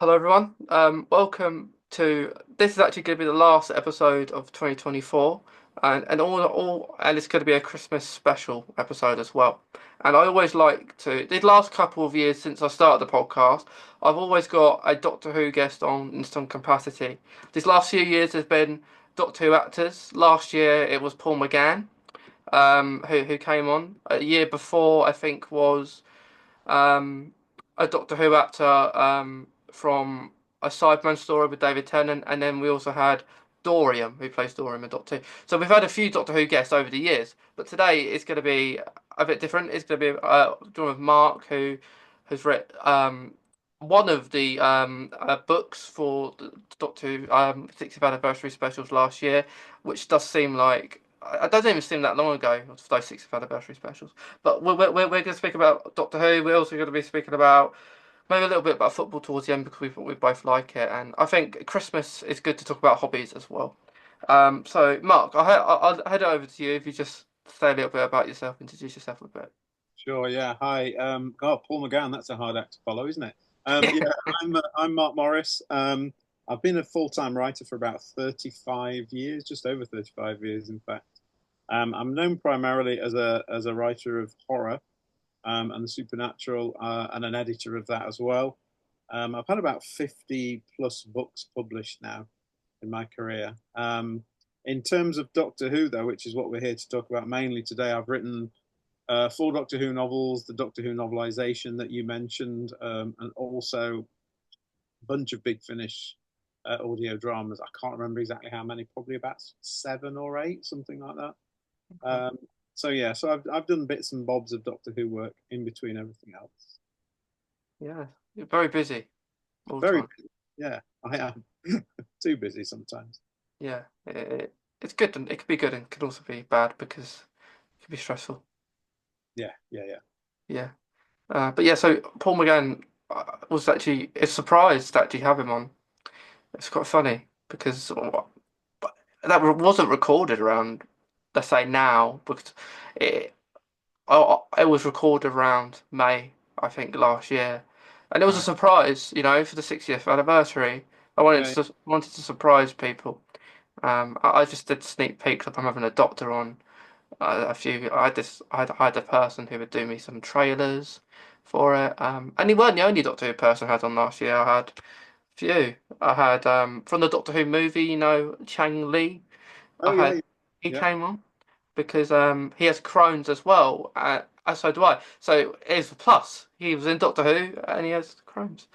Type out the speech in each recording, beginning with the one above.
Hello everyone. Welcome to this is actually going to be the last episode of 2024, and and it's going to be a Christmas special episode as well. And I always like to the last couple of years since I started the podcast, I've always got a Doctor Who guest on in some capacity. These last few years there's been Doctor Who actors. Last year it was Paul McGann, who came on. A year before I think was um, a Doctor Who actor from a Cyberman story with David Tennant, and then we also had Dorian, who plays Dorian in Doctor Who. So we've had a few Doctor Who guests over the years, but today it's going to be a bit different. It's going to be drawn with Mark, who has read one of the books for the Doctor Who 60th anniversary specials last year, which does seem like it doesn't even seem that long ago, those 60th anniversary specials. But we're going to speak about Doctor Who. We're also going to be speaking about maybe a little bit about football towards the end because we both like it, and I think Christmas is good to talk about hobbies as well. So Mark, I'll head over to you if you just say a little bit about yourself, introduce yourself a bit. Sure, yeah. Hi. God, Paul McGann, that's a hard act to follow, isn't it? Yeah, I'm Mark Morris. I've been a full-time writer for about 35 years, just over 35 years, in fact. I'm known primarily as a writer of horror and the supernatural and an editor of that as well. I've had about 50 plus books published now in my career. In terms of Doctor Who, though, which is what we're here to talk about mainly today, I've written four Doctor Who novels, the Doctor Who novelisation that you mentioned, and also a bunch of Big Finish audio dramas. I can't remember exactly how many, probably about seven or eight, something like that. Okay. So yeah, so I've done bits and bobs of Doctor Who work in between everything else. Yeah, you're very busy all the Very time. busy. Yeah, I am too busy sometimes. Yeah, it's good and it could be good and it could also be bad because it could be stressful. Yeah, yeah, yeah. Yeah. But yeah, so Paul McGann was actually a surprise to actually have him on. It's quite funny because wasn't recorded around, let's say now, because it it was recorded around May, I think, last year, and it was a Right. surprise, for the 60th anniversary. I Yeah, wanted to surprise people. I just did sneak peeks of I'm having a doctor on a few. I had a person who would do me some trailers for it. And he weren't the only Doctor Who person I had on last year. I had a few. I had from the Doctor Who movie, Chang Li. I oh yeah, had yeah. he Yeah. came on because he has Crohn's as well, and so do I. So it's a plus. He was in Doctor Who and he has Crohn's.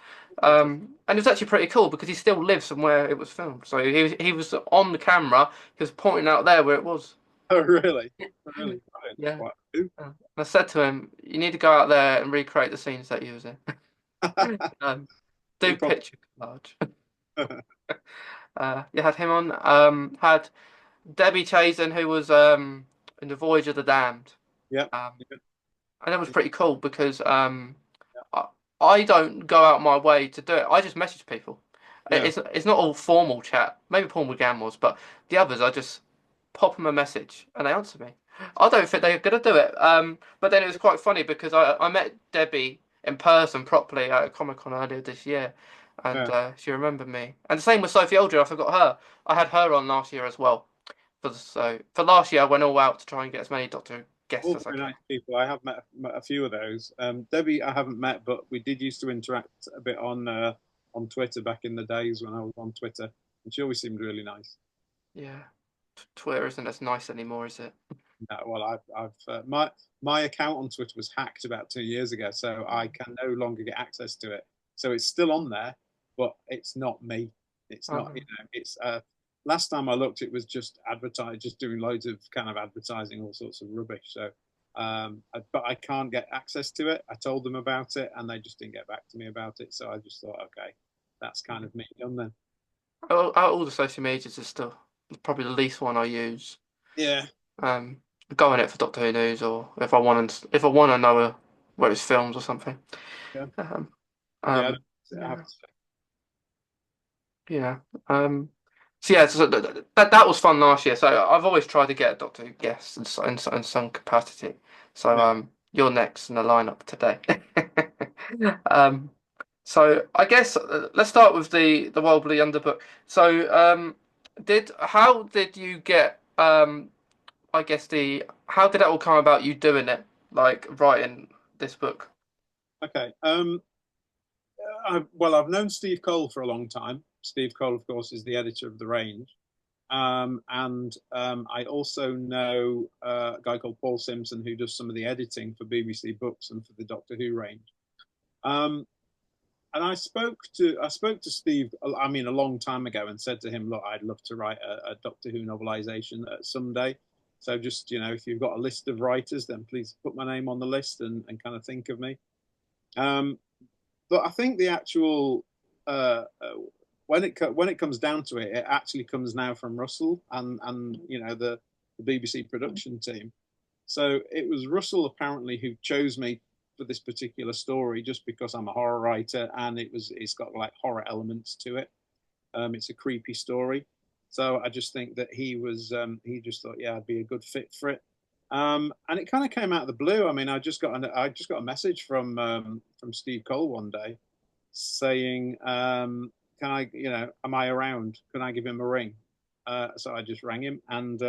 And it was actually pretty cool because he still lives from where it was filmed. So he was on the camera. He was pointing out there where it was. Oh really? Oh, really? Brilliant. Yeah. What? Who? And I said to him, "You need to go out there and recreate the scenes that you was in. He Do probably. picture collage." You had him on. Had Debbie Chazen, who was in the Voyage of the Damned. Yeah. Um, Yeah. and that was pretty cool because I, I don't go out my way to do it. I just message people. Yeah. It's not all formal chat. Maybe Paul McGann was, but the others I just pop them a message and they answer me. I don't think they're gonna do it. But then it was quite funny because I met Debbie in person properly at Comic Con earlier this year, and Yeah. she remembered me. And the same with Sophie Aldred. I forgot her. I had her on last year as well. For last year, I went all out to try and get as many Doctor Who guests All as I very can. nice people. I have met a few of those. Debbie, I haven't met, but we did used to interact a bit on Twitter back in the days when I was on Twitter, and she always seemed really nice. Yeah, Twitter isn't as nice anymore, is it? No, well, I've my account on Twitter was hacked about 2 years ago, so I can no longer get access to it. So it's still on there, but it's not me. It's not, Um, it's last time I looked, it was just advertise, just doing loads of kind of advertising, all sorts of rubbish. So, but I can't get access to it. I told them about it, and they just didn't get back to me about it. So I just thought, okay, that's kind of me done then. all the social medias is still probably the least one I use. Yeah, Um, Go on it for Doctor Who news or if I want to know where it's filmed or something. yeah, Um, yeah. um, I have yeah, to say, yeah. So yeah, that was fun last year. So I've always tried to get a Doctor Who guest in some capacity. So yeah. you're next in the lineup today. Um, So I guess let's start with the Wild Blue Younger book. So did how did you get I guess the how did it all come about you doing it, like writing this book? Okay. Well, I've known Steve Cole for a long time. Steve Cole, of course, is the editor of The Range. And I also know a guy called Paul Simpson who does some of the editing for BBC Books and for the Doctor Who range. Um, and I spoke to Steve, I mean, a long time ago, and said to him, "Look, I'd love to write a Doctor Who novelization someday. So just if you've got a list of writers, then please put my name on the list and kind of think of me." Um, but I think the actual when it comes down to it, it actually comes now from Russell and the BBC production team. So it was Russell apparently who chose me for this particular story just because I'm a horror writer and it's got like horror elements to it. It's a creepy story, so I just think that he just thought yeah I'd be a good fit for it. And it kind of came out of the blue. I mean, I just got a message from Steve Cole one day saying, "Can I, am I around? Can I give him a ring?" So I just rang him, and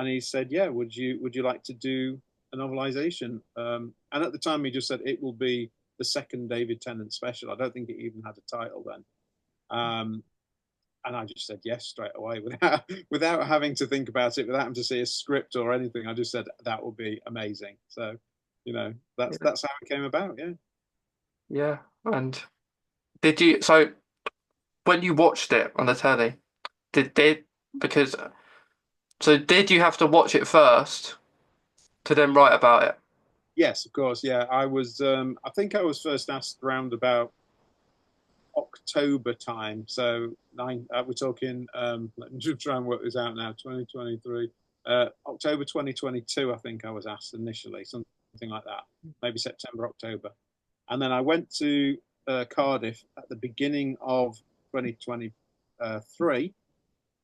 he said, "Yeah, would you like to do a novelization?" And at the time, he just said it will be the second David Tennant special. I don't think it even had a title then. Um, and I just said yes straight away without having to think about it, without having to see a script or anything. I just said that would be amazing. So, Yeah. that's how it came about. Yeah. Yeah. And did you so when you watched it on the telly, did because so did you have to watch it first to then write about it? Yes, of course. Yeah, I was. I think I was first asked around about October time. So we're talking. Let me just try and work this out now. 2023, October 2022. I think I was asked initially, something like that. Maybe September, October, and then I went to Cardiff at the beginning of 2023.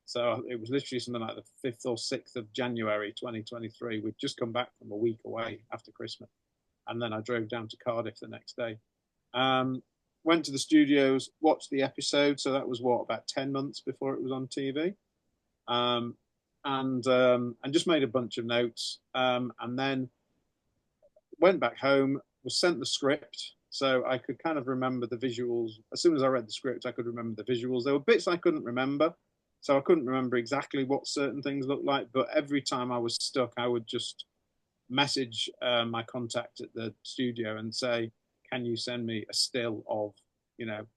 So it was literally something like the 5th or 6th of January 2023. We'd just come back from a week away after Christmas. And then I drove down to Cardiff the next day. Um, Went to the studios, watched the episode. So that was what, about 10 months before it was on TV. Um, and just made a bunch of notes. And then went back home, was sent the script. So I could kind of remember the visuals. As soon as I read the script, I could remember the visuals. There were bits I couldn't remember. So I couldn't remember exactly what certain things looked like. But every time I was stuck, I would just message my contact at the studio and say, "Can you send me a still of, you know,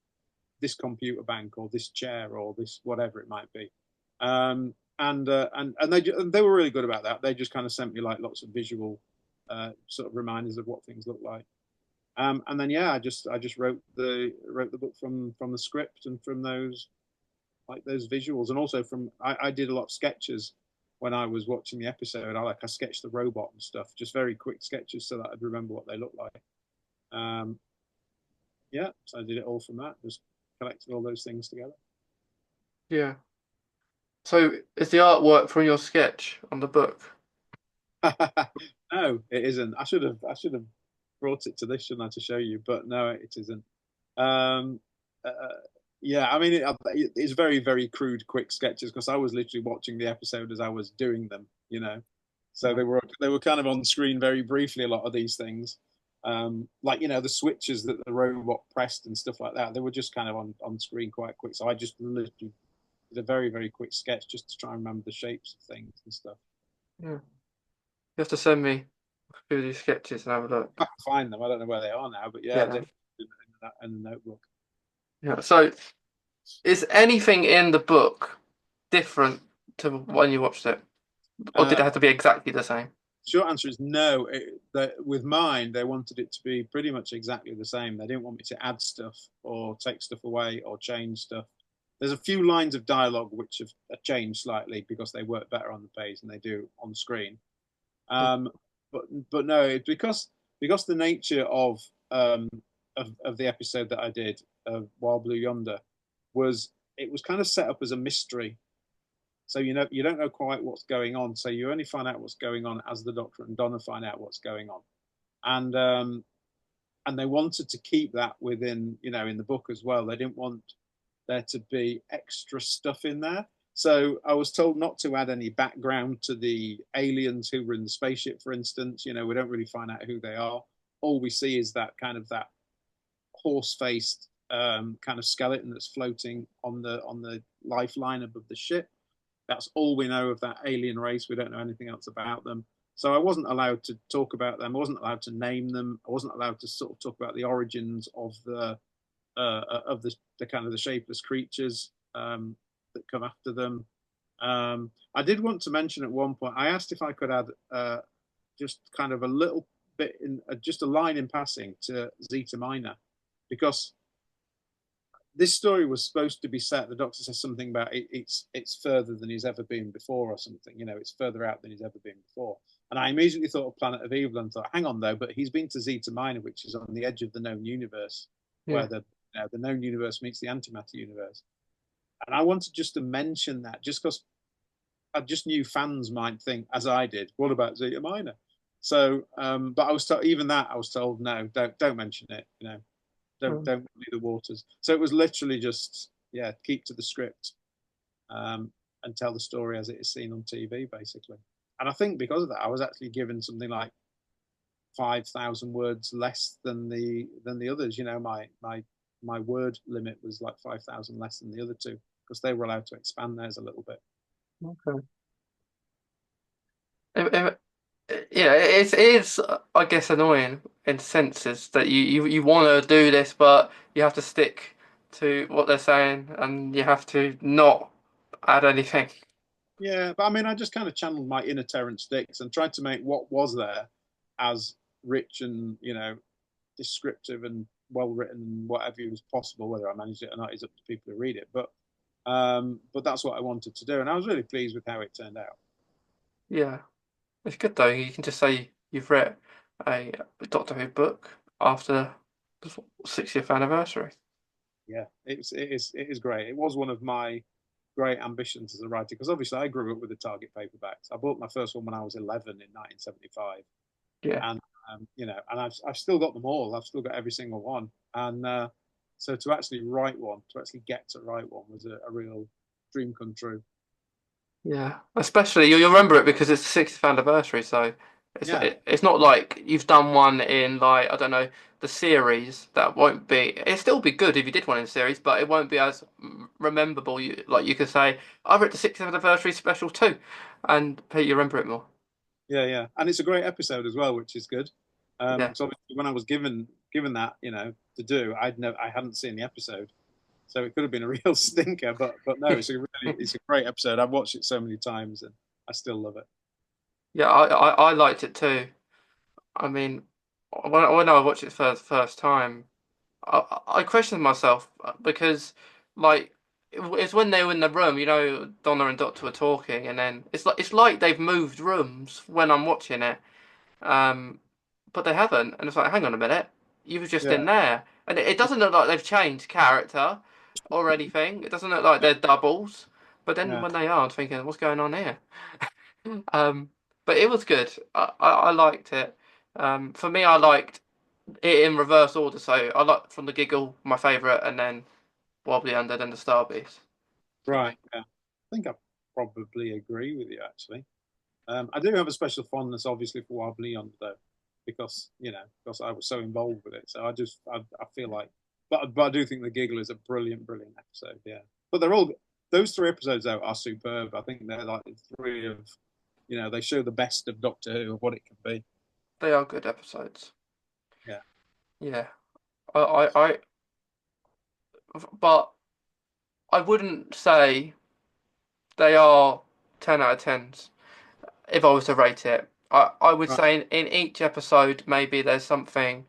this computer bank or this chair or this whatever it might be?" And they were really good about that. They just kind of sent me like lots of visual sort of reminders of what things look like. And then yeah, I just wrote the book from the script and from those visuals, and also I did a lot of sketches when I was watching the episode. I sketched the robot and stuff, just very quick sketches so that I'd remember what they looked like. Um, yeah, so I did it all from that, just collected all those things together. Yeah. So is the artwork from your sketch on the book? No, it isn't. I should have brought it to this, shouldn't I, to show you? But no, it isn't. Um, yeah, I mean, it's very, very crude, quick sketches because I was literally watching the episode as I was doing them, So Yeah. they were kind of on screen very briefly. A lot of these things, like the switches that the robot pressed and stuff like that, they were just kind of on screen quite quick. So I just literally did a very, very quick sketch just to try and remember the shapes of things and stuff. Yeah. You have to send me a few of these sketches and have a I look. can find them. I don't know where they are now, but yeah, Yeah. definitely in the notebook. Yeah. So is anything in the book different to when you watched it? Or did Uh, it have to be exactly the same? Short answer is no. With mine, they wanted it to be pretty much exactly the same. They didn't want me to add stuff or take stuff away or change stuff. There's a few lines of dialogue which have changed slightly because they work better on the page than they do on screen. Um, but no, because the nature of the episode that I did of Wild Blue Yonder was it was kind of set up as a mystery. So you don't know quite what's going on. So you only find out what's going on as the Doctor and Donna find out what's going on. And and they wanted to keep that within, in the book as well. They didn't want there to be extra stuff in there. So I was told not to add any background to the aliens who were in the spaceship, for instance. We don't really find out who they are. All we see is that horse-faced kind of skeleton that's floating on the lifeline above the ship. That's all we know of that alien race. We don't know anything else about them. So I wasn't allowed to talk about them. I wasn't allowed to name them. I wasn't allowed to sort of talk about the origins of the kind of the shapeless creatures that come after them. I did want to mention at one point. I asked if I could add just kind of a little bit in just a line in passing to Zeta Minor, because this story was supposed to be set. The Doctor says something about it's further than he's ever been before, or something. It's further out than he's ever been before. And I immediately thought of Planet of Evil and thought, hang on though, but he's been to Zeta Minor, which is on the edge of the known universe, Yeah. where the known universe meets the antimatter universe. And I wanted just to mention that, just because I just knew fans might think, as I did, what about Zeta Minor? So, but I was told, even that I was told, no, don't mention it. Mm. Don't muddy the waters. So it was literally just, keep to the script, and tell the story as it is seen on TV, basically. And I think because of that, I was actually given something like 5,000 words less than the others. My word limit was like 5,000 less than the other two, because they were allowed to expand theirs a little bit. Okay. If, yeah, it is, I guess, annoying in senses that you want to do this, but you have to stick to what they're saying, and you have to not add anything. Yeah, but I mean, I just kind of channeled my inner Terrence Dicks and tried to make what was there as rich and descriptive and well written and whatever was possible. Whether I managed it or not is up to people who read it. But that's what I wanted to do, and I was really pleased with how it turned out. Yeah, it's good though. You can just say you've read a Doctor Who book after the 60th anniversary. Yeah, it is great. It was one of my great ambitions as a writer, because obviously I grew up with the Target paperbacks. I bought my first one when I was 11 in 1975, Yeah, and and I've still got them all. I've still got every single one, and so to actually write one, to actually get to write one, was a real dream come true. yeah. Especially you'll remember it because it's the 60th anniversary, so Yeah, it's not like you've done one in like I don't know the series that won't be. It'd still be good if you did one in the series, but it won't be as rememberable. You could say I read the 60th anniversary special too, and you remember it more. yeah, and it's a great episode as well, which is good. Yeah. So obviously when I was given that to do, I hadn't seen the episode, so it could have been a real stinker. But no, it's a great episode. I've watched it so many times and I still love it. Yeah, I liked it too. I mean, when I watched it for the first time, I questioned myself because, like, it's when they were in the room, Donna and Doctor were talking, and then it's like they've moved rooms when I'm watching it, um, but they haven't, and it's like, hang on a minute, you were just in Yeah, there, and it doesn't look like they've changed character or anything. It doesn't look like they're doubles, but then yeah. when they are, I'm thinking, what's going on here? Um, but it was good. I liked it. For me, I liked it in reverse order. So I like from the Giggle, my favourite, and then Wild Blue Younder, then the Star Beast. So Right. Yeah. I think I probably agree with you actually. I do have a special fondness, obviously, for Wild Blue Yonder, though, because I was so involved with it. So I feel like, but I do think the Giggle is a brilliant, brilliant episode. Yeah, but those three episodes though are superb. I think they're like three of, they show the best of Doctor Who of what it can be. they are good episodes. Yeah. Yeah, I but I wouldn't say they are 10 out of 10s if I was to rate it. I would Right. say in each episode maybe there's something.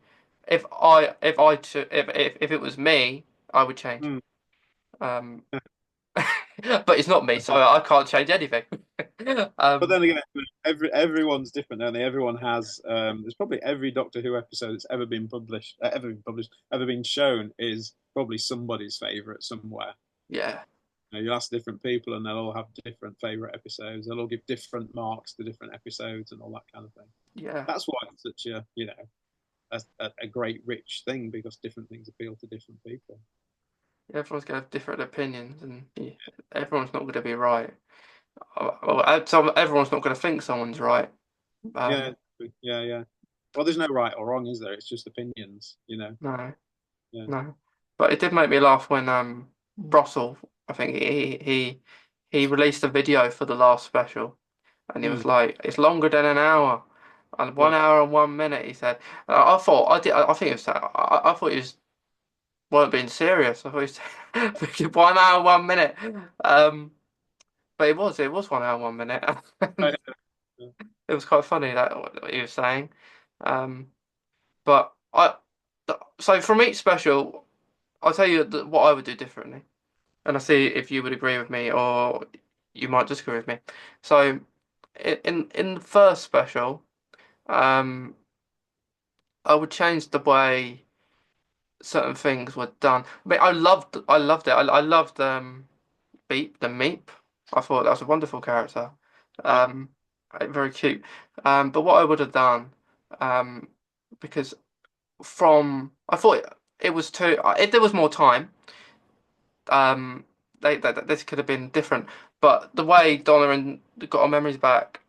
If it was me, I would change. Mm. Um, but it's not me, so I can't change anything. But Um, then again, everyone's different, don't they? Everyone has. There's probably every Doctor Who episode that's ever been shown is probably somebody's favorite somewhere. yeah, You'll ask different people, and they'll all have different favorite episodes. They'll all give different marks to different episodes and all that kind of thing. yeah, That's why it's such a a great rich thing because different things appeal to different people. Everyone's gonna have different opinions, and everyone's not gonna be right. Well, everyone's not gonna think someone's right. Yeah, Um, yeah, yeah. Well, there's no right or wrong, is there? It's just opinions, no, Yeah. no. But it did make me laugh when Russell, I think he released a video for the last special, and he Mm, was like, "It's longer than an hour." And yeah. 1 hour and 1 minute, he said. I thought I did. I think it was. I thought he was weren't being serious. I thought he was thinking 1 hour 1 minute. Um, but it was 1 hour 1 minute. Yeah, yeah, It was quite funny that what he was saying. Um, but so from each special, I'll tell you what I would do differently, and I see if you would agree with me or you might disagree with me. So in the first special, um, I would change the way certain things were done. I mean, I loved it. I loved Beep the Meep. I thought that was a wonderful character. yeah. Um, very cute. But what I would have done, um, because I thought it was too. If there was more time, um, this could have been different. But the way Donna and got our memories back,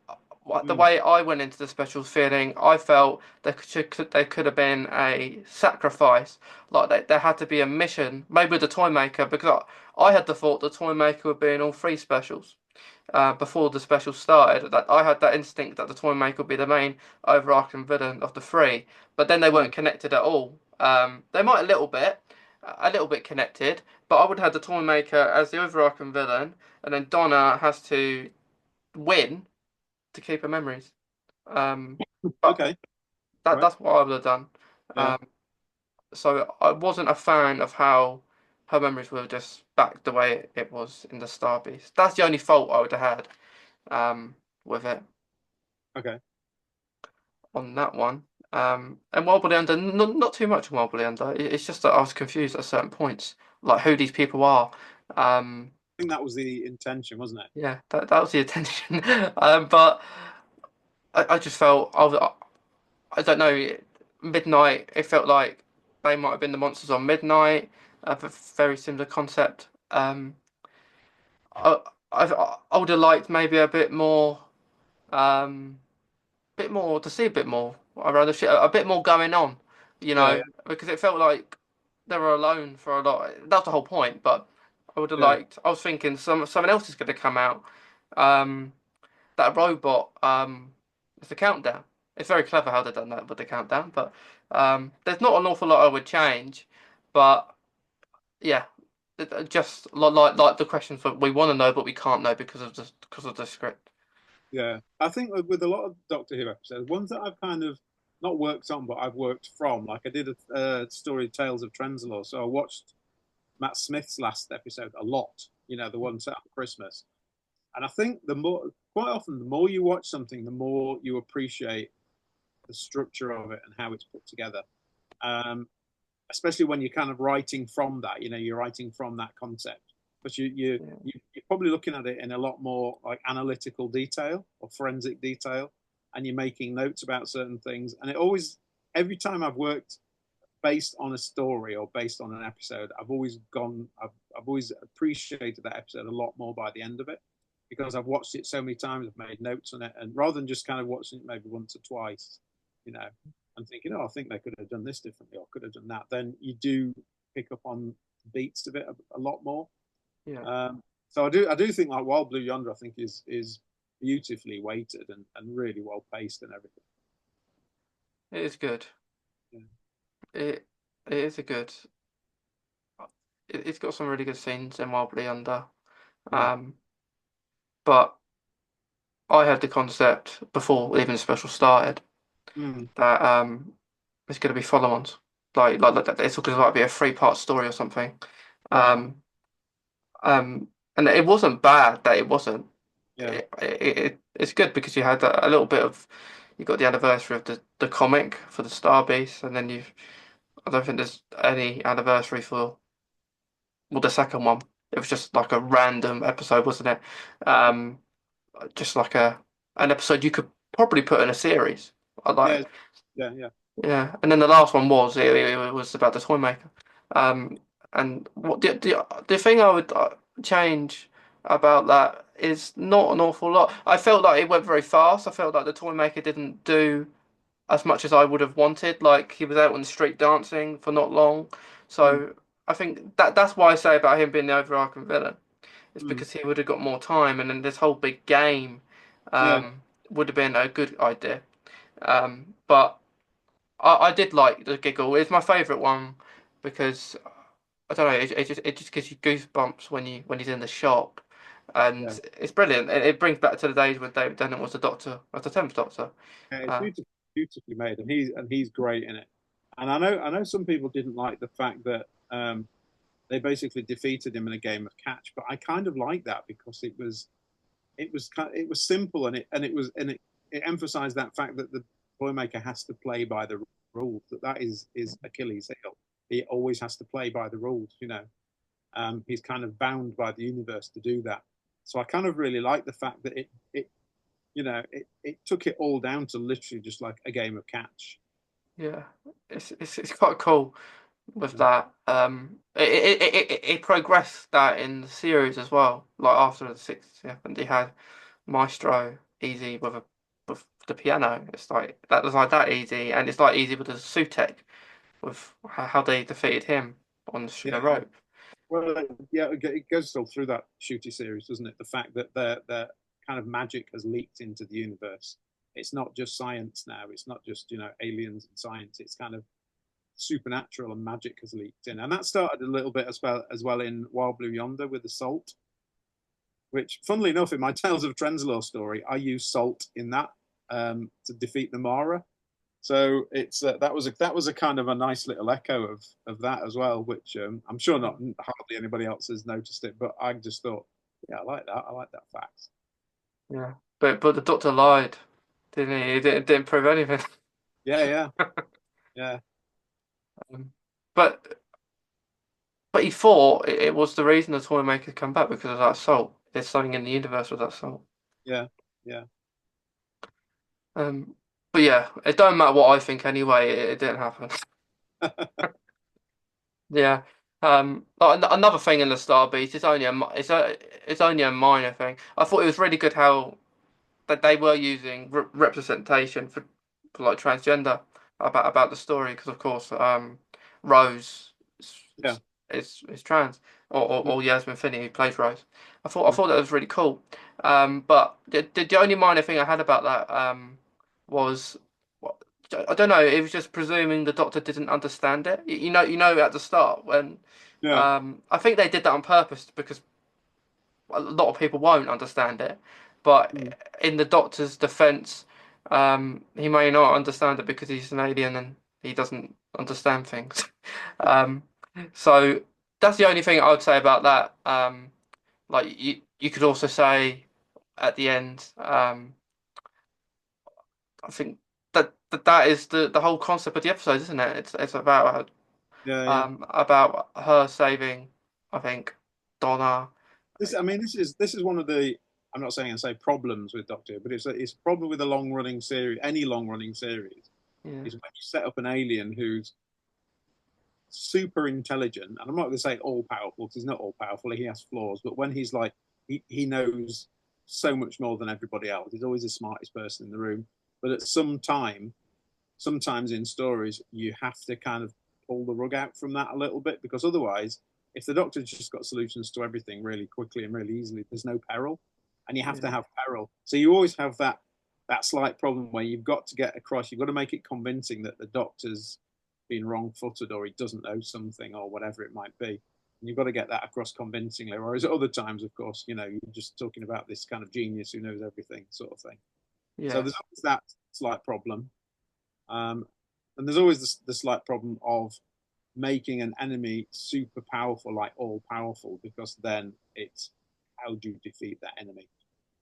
the Mm, way I went into the special feeling, I felt there could have been a sacrifice. Like there had to be a mission, maybe with the toy maker, because I had the thought the toy maker would be in all three specials before the special started. That I had that instinct that the toy maker would be the main overarching villain of the three, but then they mm, weren't connected at all. They might a little bit connected, but I would have had the toy maker as the overarching villain, and then Donna has to win to keep her memories. But okay. that Right. that's what I would have done. Yeah. Um, so I wasn't a fan of how her memories were just back the way it was in the Star Beast. That's the only fault I would have had with it Okay. on that one. And Wild Blue Under, not too much on Wild Blue Under. It's just that I was confused at certain points, like who these people are. Um, I think that was the intention, wasn't it? yeah, that was the attention. But I just felt I don't know, midnight. It felt like they might have been the monsters on midnight. A very similar concept. I I would have liked maybe bit more to see a bit more around the shit, a bit more going on, Yeah, yeah, because it felt like they were alone for a lot. That's the whole point. But I would have yeah. liked. I was thinking someone else is going to come out. Um, that robot. It's the countdown. It's very clever how they've done that with the countdown. But there's not an awful lot I would change. But yeah, just like the questions that we want to know but we can't know because of the script. Yeah, I think with a lot of Doctor Who episodes, ones that I've kind of not worked on, but I've worked from, like I did a story Tales of Trenzalore, so I watched Matt Smith's last episode a lot, the one set on Christmas. And I think quite often, the more you watch something, the more you appreciate the structure of it and how it's put together. Um, Especially when you're kind of writing from that, you're writing from that concept. But Yeah, you're probably looking at it in a lot more like analytical detail or forensic detail, and you're making notes about certain things. And every time I've worked based on a story or based on an episode, I've always appreciated that episode a lot more by the end of it because I've watched it so many times, I've made notes on it, and rather than just kind of watching it maybe once or twice, you know, and thinking, oh, I think they could have done this differently or could have done that, then you do pick up on beats of it a lot more. yeah, So I do think like Wild Blue Yonder, I think is beautifully weighted and really well paced and everything. it is good. Yeah. It it is a good. It's got some really good scenes in Wobbly Under. Mm. Um, but I had the concept before even the special started Mm. that it's going to be follow-ons, like that. It's going to be a three-part story or something. Right. Um, and it wasn't bad that it wasn't. Yeah. It's good because you had a little bit of you got the anniversary of the comic for the Star Beast, and then I don't think there's any anniversary for the second one. It was just like a random episode, wasn't it? Um, just like an episode you could probably put in a series. I Yeah. like Yeah. Yeah. Yeah, and then the last one was it was about the toy maker. Um, and what the thing I would change about that is not an awful lot. I felt like it went very fast. I felt like the toy maker didn't do as much as I would have wanted. Like he was out on the street dancing for not long. Mm, So I think that's why I say about him being the overarching villain. It's mm. because he would have got more time, and then this whole big game Yeah, would have been a good idea. But I did like the giggle. It's my favourite one because I don't know. It just gives you goosebumps when he's in the shop, and yeah. it's brilliant. It brings back to the days when David Tennant was the Doctor, was the 10th Doctor. Yeah, it's Uh, beautifully made, and he's great in it. And I know some people didn't like the fact that they basically defeated him in a game of catch, but I kind of like that because it was simple, and it emphasized that fact that the toy maker has to play by the rules. That is Achilles' heel. He always has to play by the rules. He's kind of bound by the universe to do that. So I kind of really like the fact that it took it all down to literally just like a game of catch. yeah, it's quite cool with Yeah, that. It progressed that in the series as well. Like after the sixth, yeah, and he had Maestro easy with the piano. It's like that was like that easy, and it's like easy with the Sutek with how they defeated him on the yeah, sugar yeah. rope. Well, yeah, it goes all through that shooty series, doesn't it? The fact that their kind of magic has leaked into the universe. It's not just science now. It's not just aliens and science. It's kind of supernatural and magic has leaked in, and that started a little bit as well in Wild Blue Yonder with the salt. Which, funnily enough, in my Tales of Trenzalore story, I use salt in that to defeat the Mara. So it's that was a kind of a nice little echo of that as well, which I'm sure not hardly anybody else has noticed it, but I just thought, yeah, I like that. I like that fact. Yeah, but the Doctor lied, didn't he? He didn't prove anything. Yeah, yeah, yeah, Um, but he thought it was the reason the toy makers come back because of that salt. There's something in the universe with that salt. yeah, yeah. Um, but yeah, it don't matter what I think anyway. It didn't happen. Yeah. Like another thing in the Star Beast, it's only a minor thing. I thought it was really good how that they were using representation for like transgender about the story because of course Rose Yeah. is, is trans Mm, or Yasmin Finney who plays Rose. I mm. thought that was really cool. But the only minor thing I had about that was what I don't know. It was just presuming the Doctor didn't understand it. You know at the start when Yeah. I think they did that on purpose because a lot of people won't understand it. Mm. But in the Doctor's defense, he may not understand it because he's an alien and he doesn't understand things. Um, so that's the only thing I would say about that. Like you could also say at the end, I think that is the whole concept of the episode, isn't it? It's Yeah, yeah. about her saving, I think, Donna. I mean, this is one of the. I'm not saying I say problems with Doctor Who, but it's a problem with a long running series. Any long running series Yeah, is when you set up an alien who's super intelligent, and I'm not going to say all powerful because he's not all powerful. He has flaws, but when he's like he knows so much more than everybody else. He's always the smartest person in the room. But at some time, sometimes in stories, you have to kind of pull the rug out from that a little bit because otherwise, if the Doctor's just got solutions to everything really quickly and really easily, there's no peril, and you have to yeah, have peril. So you always have that slight problem where you've got to get across. You've got to make it convincing that the Doctor's been wrong-footed or he doesn't know something or whatever it might be. And you've got to get that across convincingly. Whereas at other times, of course, you're just talking about this kind of genius who knows everything, sort of thing. So yeah, there's always that slight problem. Um, and there's always the slight problem of making an enemy super powerful, like all powerful, because then it's how do you defeat that enemy?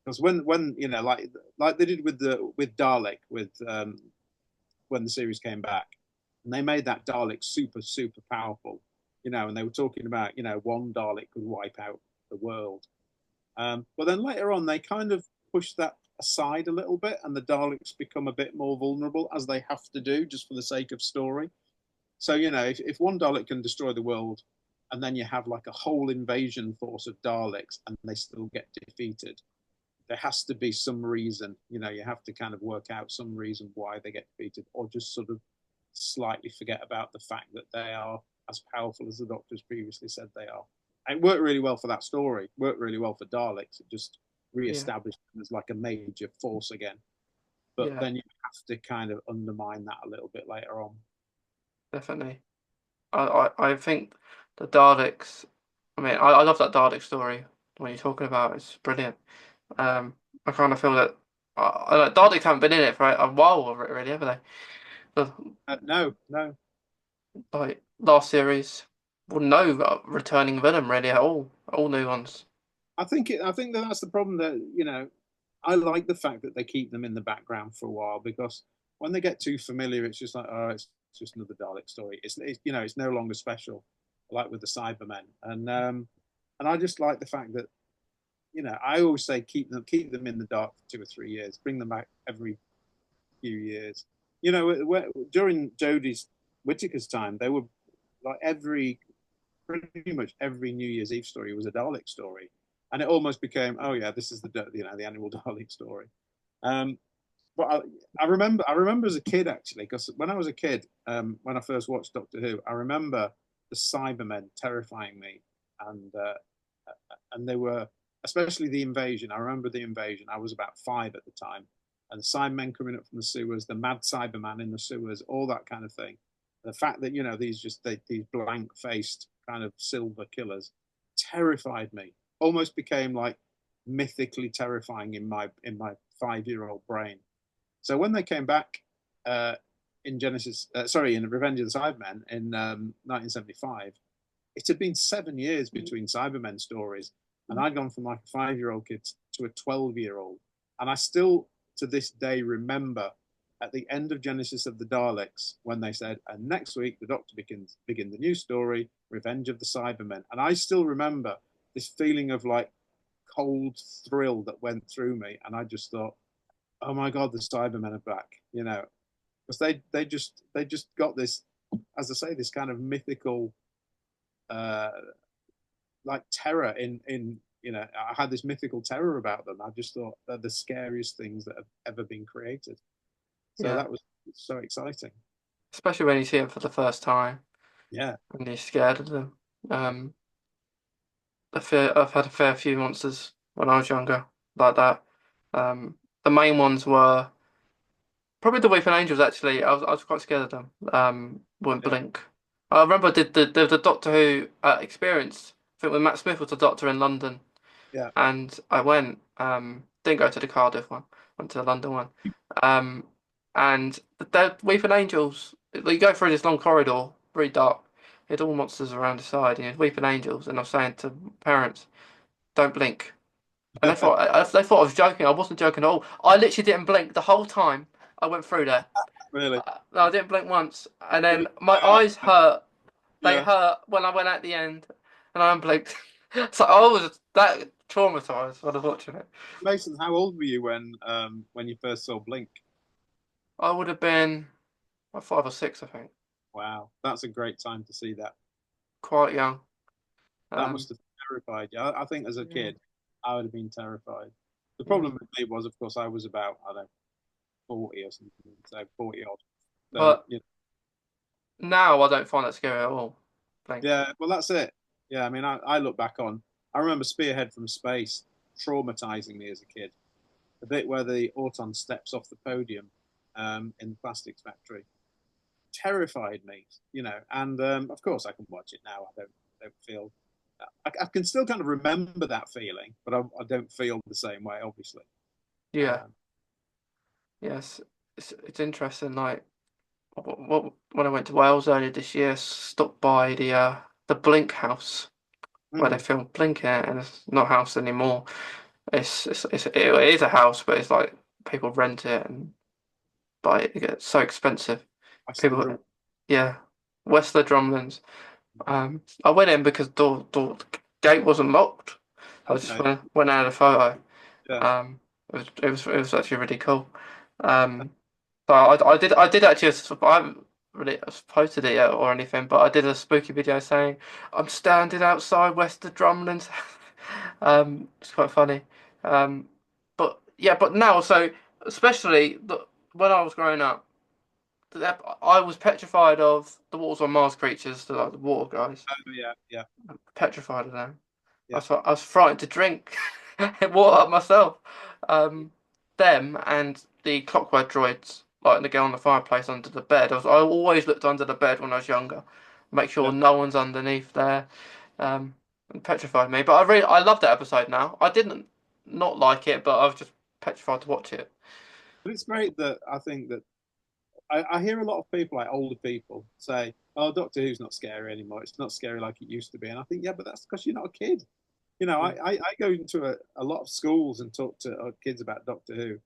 Because when like they did with Dalek when the series came back, and they made that Dalek super powerful, and they were talking about one Dalek could wipe out the world. But then later on, they kind of pushed that aside a little bit, and the Daleks become a bit more vulnerable as they have to do just for the sake of story. So, if one Dalek can destroy the world, and then you have like a whole invasion force of Daleks and they still get defeated, there has to be some reason. You have to kind of work out some reason why they get defeated, or just sort of slightly forget about the fact that they are as powerful as the Doctors previously said they are. And it worked really well for that story, worked really well for Daleks. It just Yeah, re-established them as like a major force again. But yeah, then you have to kind of undermine that a little bit later on. definitely. I think the Daleks. I mean, I love that Dalek story when you're talking about. It's brilliant. I kind of feel that Daleks haven't been in it for a while, really, have they? The, No, no. like last series, well, no returning villain really at all. All new ones. I think that that's the problem. That I like the fact that they keep them in the background for a while, because when they get too familiar, it's just like, oh, it's just another Dalek story. It's no longer special, like with the Cybermen, and I just like the fact that I always say keep them in the dark for 2 or 3 years, bring them back every few years. During Jodie's Whittaker's time, they were like pretty much every New Year's Eve story was a Dalek story, and it almost became, oh yeah, this is the annual Dalek story. Um, but I remember as a kid, actually, because when I was a kid, when I first watched Doctor Who, I remember the Cybermen terrifying me, and they were, especially the invasion. I remember the invasion. I was about 5 at the time, and the Cybermen coming up from the sewers, the mad Cyberman in the sewers, all that kind of thing. The fact that these blank faced kind of silver killers terrified me. Almost became like mythically terrifying in my 5-year-old brain. So when they came back in Revenge of the Cybermen in 1975, it had been 7 years between Cybermen stories, and I'd gone from like a 5-year-old kid to a 12-year-old, and I still to this day remember at the end of Genesis of the Daleks when they said, and next week the Doctor begin the new story, Revenge of the Cybermen, and I still remember this feeling of like cold thrill that went through me, and I just thought, oh my god, the Cybermen are back, because they just got this, as I say, this kind of mythical uh, like terror in I had this mythical terror about them. I just thought they're the scariest things that have ever been created. So Yeah, that was so exciting. especially when you see them for the first time Yeah, and you're scared of them. Um, I've had a fair few monsters when I was younger like that. The main ones were probably the Weeping Angels. Actually, I was quite scared of them. Wouldn't yeah, blink. I remember I did the Doctor Who experience. I think when Matt Smith was the Doctor in London, yeah, and I went. Didn't go to the Cardiff one. Went to the London one. Um, and the Weeping Angels. You go through this long corridor, very dark. You had all monsters around the side, and you had Weeping Angels. And I was saying to parents, "Don't blink." And they thought I was joking. I wasn't joking at all. I literally didn't blink the whole time I went through there. really. No, I didn't blink once. And Really? then my eyes hurt. They Yeah. hurt when I went at the end, and I unblinked. So I was that traumatized when I was watching it. Mason, how old were you when you first saw Blink? I would have been like 5 or 6, I think. Wow, that's a great time to see that. Quite young. That Um, must have terrified you. I think as a yeah. kid, I would have been terrified. The Yeah. problem with me was, of course, I was about, I don't know, 40 or something, so 40 odd. So, But now I don't find that scary at all. Blink. yeah, well, that's it. Yeah, I mean, I look back on, I remember Spearhead from Space traumatizing me as a kid. The bit where the Auton steps off the podium in the plastics factory terrified me, and of course I can watch it now. I don't feel, I can still kind of remember that feeling, but I don't feel the same way, obviously. Yeah. Um, Yes. It's interesting. Like when I went to Wales earlier this year, stopped by the Blink house where they mm, filmed Blink in it, and it's not a house anymore. It is a house, but it's like people rent it and buy it. It gets so expensive. I still People, remember. yeah, Westler Drumlins. I went in because the gate wasn't locked. I just Okay, went out of the photo. yeah, Um, It was actually really cool. Um, so I did actually I haven't really posted it yet or anything, but I did a spooky video saying I'm standing outside West of Drumlin's. It's quite funny. Um, but yeah, but now so especially when I was growing up, I was petrified of the Waters on Mars creatures, like the water guys. Oh, yeah, yeah, Petrified of them. yeah, I was frightened to drink water up myself. Um, them and the clockwork droids, like the girl on the fireplace under the bed. I always looked under the bed when I was younger, make sure yeah. no one's underneath there. It petrified me. But I love that episode now. I didn't not like it, but I was just petrified to watch it. But it's great that I think that I hear a lot of people, like older people, say, "Oh, Doctor Who's not scary anymore. It's not scary like it used to be." And I think, yeah, but that's because you're not a kid. I go into a lot of schools and talk to kids about Doctor Who,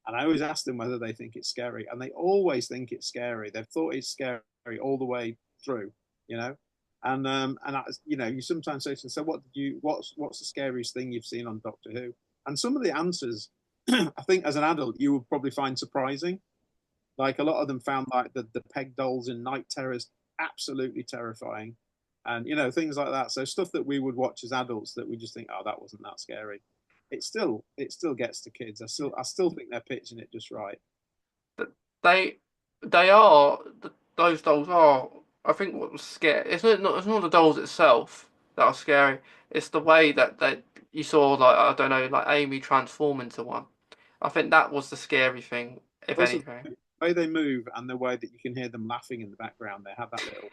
and I always ask them whether they think it's scary, and they always think it's scary. They've thought it's scary all the way through, you know. You sometimes say to them, "So what's the scariest thing you've seen on Doctor Who?" And some of the answers, I think, as an adult, you would probably find surprising. Like a lot of them found like the peg dolls in Night Terrors absolutely terrifying, and things like that. So stuff that we would watch as adults that we just think, oh, that wasn't that scary. It still gets to kids. I still think they're pitching it just right. They they are those dolls are. I think what was scary. It's not the dolls itself that are scary. It's the way that you saw like I don't know like Amy transform into one. I think that was the scary thing, if Also, anything. the way they move and the way that you can hear them laughing in the background, they have that little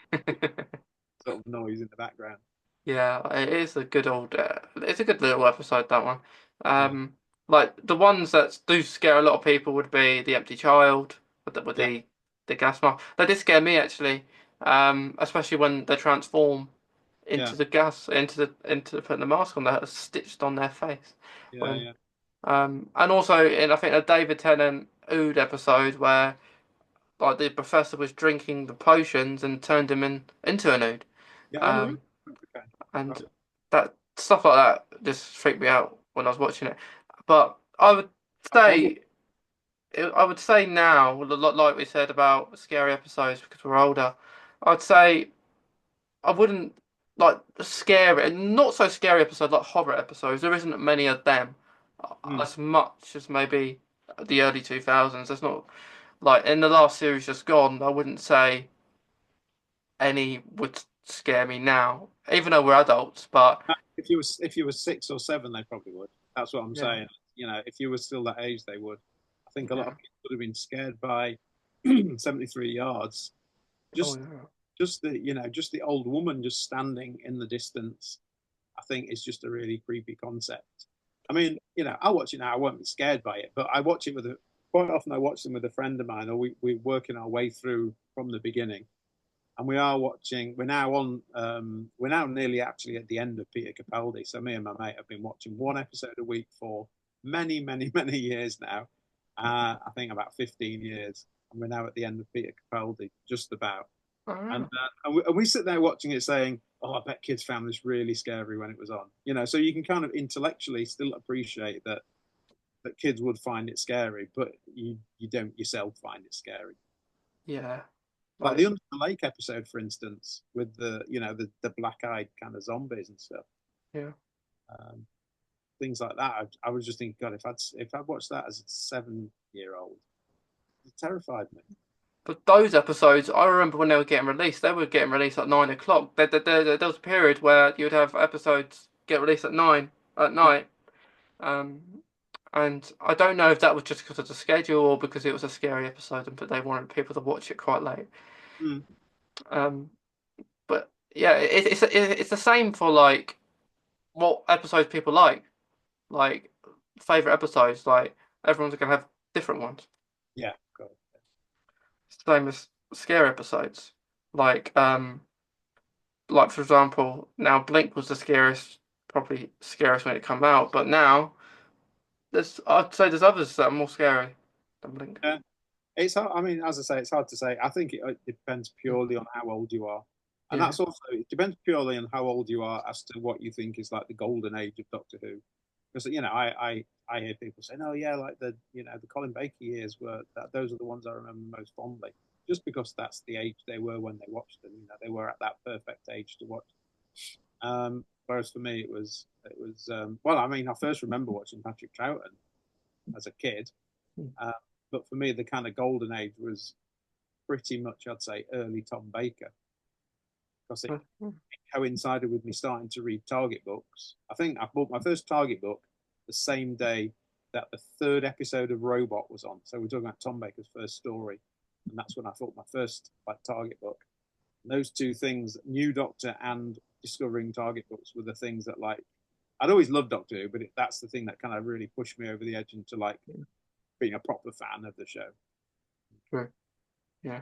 sort of noise in the background. Yeah, it is a good old. It's a good little episode that one. Yeah, Like the ones that do scare a lot of people would be the empty child with yeah, the gas mask. They did scare me actually. Especially when they transform yeah, into the gas into putting the mask on that stitched on their face. yeah, When yeah, and also in I think a David Tennant Ood episode where like the professor was drinking the potions and turned him into an Ood. yeah. Oh, really? Um, Okay. Right. and that stuff like that just freaked me out when I was watching it. But I would. say I would say now, a lot like we said about scary episodes because we're older, I'd say I wouldn't like scary and not so scary episodes like horror episodes. There isn't many of them Mm. as much as maybe the early 2000s. There's not like in the last series just gone. I wouldn't say any would scare me now, even though we're adults. But If you were 6 or 7, they probably would. That's what I'm yeah, saying. If you were still that age, they would. I think a lot yeah, of kids would have been scared by 73 yards. oh Just, yeah, just the old woman just standing in the distance. I think is just a really creepy concept. I mean, I watch it now. I won't be scared by it, but I watch it quite often. I watch them with a friend of mine, or we're working our way through from the beginning and we are watching. We're now on. We're now nearly actually at the end of Peter Capaldi. So me and my mate have been watching one episode a week for many, many, many years now. I think about 15 years, and we're now at the end of Peter Capaldi, just about. And oh, we sit there watching it, saying, "Oh, I bet kids found this really scary when it was on." So you can kind of intellectually still appreciate that kids would find it scary, but you don't yourself find it scary. yeah, Like the like Under the Lake episode, for instance, with the black-eyed kind of zombies and stuff, yeah. um, things like that. I was just thinking, God, if I'd watched that as a 7-year-old, it terrified me. But those episodes, I remember when they were getting released. They were getting released at 9 o'clock. There was a period where you'd have episodes get released at 9 at night. Um, and I don't know if that was just because of the schedule or because it was a scary episode, but they wanted people to watch it quite late. Mm, Um, but yeah, it's the same for like what episodes people like favorite episodes. Like everyone's gonna have different ones. yeah, God. Same as scary episodes. Like like for example, now Blink was the scariest, probably scariest when it came out, but now I'd say there's others that are more scary than Blink. Yeah, it's hard. I mean, as I say, it's hard to say. I think it depends purely on how old you are, and Yeah, that's also it depends purely on how old you are as to what you think is like the golden age of Doctor Who. because I hear people saying, "Oh yeah, like the Colin Baker years were those are the ones I remember most fondly," just because that's the age they were when they watched them. They were at that perfect age to watch. Whereas for me, it was well, I mean, I first remember watching Patrick Troughton as a kid, uh, but for me, the kind of golden age was pretty much, I'd say, early Tom Baker, because it coincided with me starting to read Target books. I think I bought my first Target book the same day that the third episode of Robot was on. So we're talking about Tom Baker's first story, and that's when I thought my first Target book. And those two things, New Doctor and discovering Target books, were the things that I'd always loved Doctor Who, but that's the thing that kind of really pushed me over the edge into being a proper fan of the show. True. Yeah.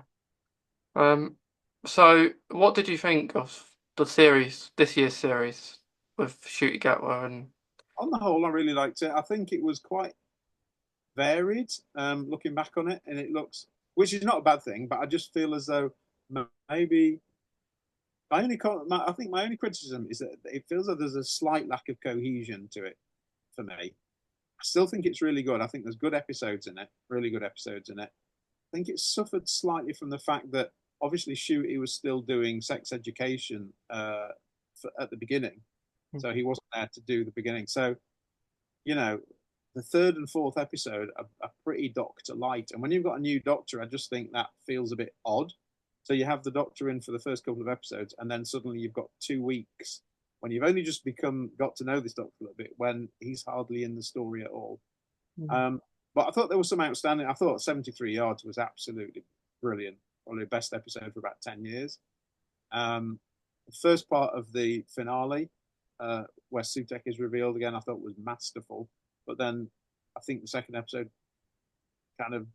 Um, so what did you think of the series, this year's series with Shooty Gatwa and On the whole, I really liked it. I think it was quite varied, looking back on it, and it looks, which is not a bad thing, but I just feel as though maybe I think my only criticism is that it feels like there's a slight lack of cohesion to it for me. I still think it's really good. I think there's good episodes in it, really good episodes in it. I think it suffered slightly from the fact that obviously Shooty was still doing sex education at the beginning, so he wasn't there to do the beginning. So you know, the third and fourth episode are pretty Doctor light. And when you've got a new Doctor, I just think that feels a bit odd. So you have the Doctor in for the first couple of episodes, and then suddenly you've got 2 weeks when you've only just got to know this Doctor a little bit, when he's hardly in the story at all. Um, but I thought there was some outstanding. I thought 73 Yards was absolutely brilliant. Probably the best episode for about 10 years. The first part of the finale, where Sutek is revealed again, I thought was masterful. But then I think the second episode kind of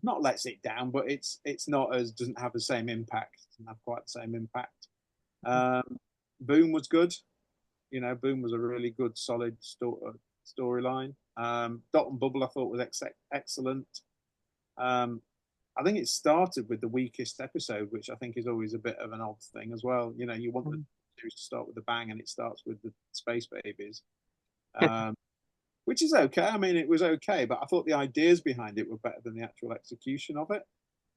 not lets it down, but it's not as doesn't have the same impact, doesn't have quite the same impact. Boom was good. Boom was a really good, solid storyline. Dot and Bubble I thought was excellent. I think it started with the weakest episode, which I think is always a bit of an odd thing as well. You want the series to start with a bang, and it starts with the space babies, which is okay. I mean, it was okay, but I thought the ideas behind it were better than the actual execution of it.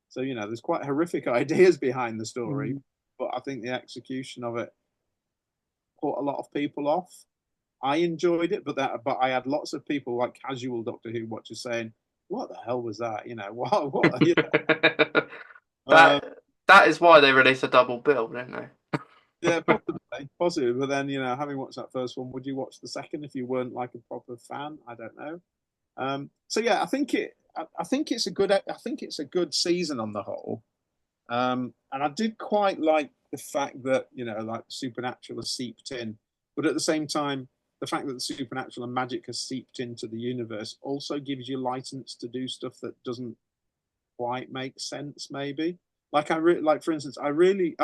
So there's quite horrific ideas behind the story, but I think the execution of it put a lot of people off. I enjoyed it, but I had lots of people, like casual Doctor Who watchers, saying, "What the hell was that?" What? that that is why they released a double bill, didn't they? Yeah, possibly. But then, having watched that first one, would you watch the second if you weren't like a proper fan? I don't know. So yeah, I think it's a good. I think it's a good season on the whole. And I did quite like the fact that like the supernatural has seeped in, but at the same time, the fact that the supernatural and magic has seeped into the universe also gives you license to do stuff that doesn't quite make sense. Maybe like for instance, I really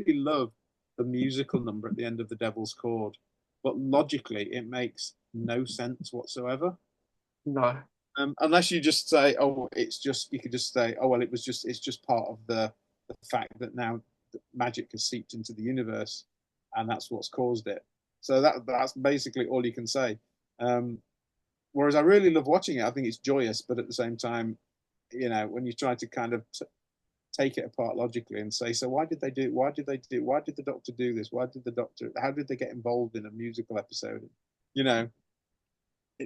love the musical number at the end of The Devil's Chord, but logically it makes no sense whatsoever. No. Unless you just say, oh, you could just say, oh, well, it's just part of the fact that now magic has seeped into the universe, and that's what's caused it. So that's basically all you can say. Whereas I really love watching it. I think it's joyous, but at the same time, when you try to kind of take it apart logically and say, so why did they do it? Why did the Doctor do this? How did they get involved in a musical episode? It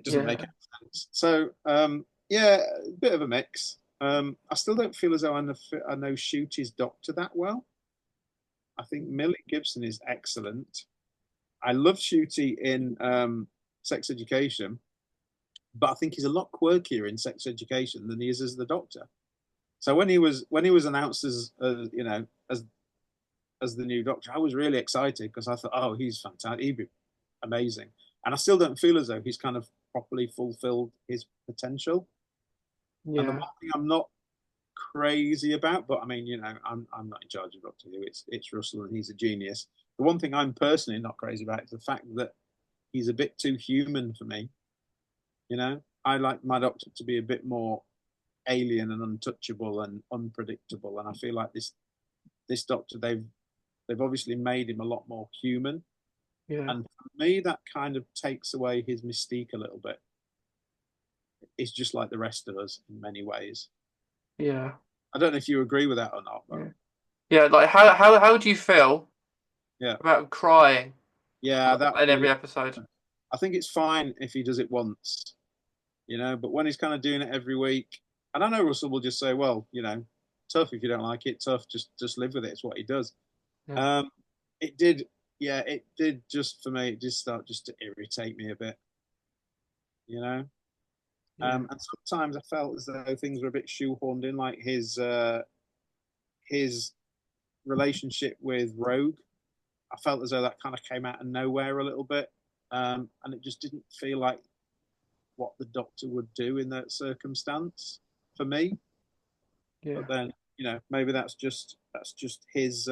doesn't make Yeah. any sense. So yeah, a bit of a mix. I still don't feel as though I know Shooty's Doctor that well. I think Millie Gibson is excellent. I love Shooty in Sex Education, but I think he's a lot quirkier in Sex Education than he is as the Doctor. So when he was announced as as the new Doctor, I was really excited because I thought, oh, he's fantastic, he'd be amazing. And I still don't feel as though he's kind of properly fulfilled his potential. And the one Yeah. thing I'm not crazy about, but I mean, I'm not in charge of Doctor Who. It's Russell, and he's a genius. The one thing I'm personally not crazy about is the fact that he's a bit too human for me. I like my Doctor to be a bit more alien and untouchable and unpredictable, and I feel like this Doctor they've obviously made him a lot more human. Yeah, And for me, that kind of takes away his mystique a little bit. He's just like the rest of us in many ways. yeah, I don't know if you agree with that or not, but yeah, yeah. Like how do you feel yeah, about him crying yeah, that in really. every episode? I think it's fine if he does it once, but when he's kind of doing it every week, and I know Russell will just say, well, tough if you don't like it, tough, just live with it. It's what he does. Yeah, Um, it did, yeah, it did just for me. It did start just to irritate me a bit, you know. yeah, And sometimes I felt as though things were a bit shoehorned in, like his relationship with Rogue. I felt as though that kind of came out of nowhere a little bit, and it just didn't feel like what the Doctor would do in that circumstance for me. yeah. But then, maybe that's just his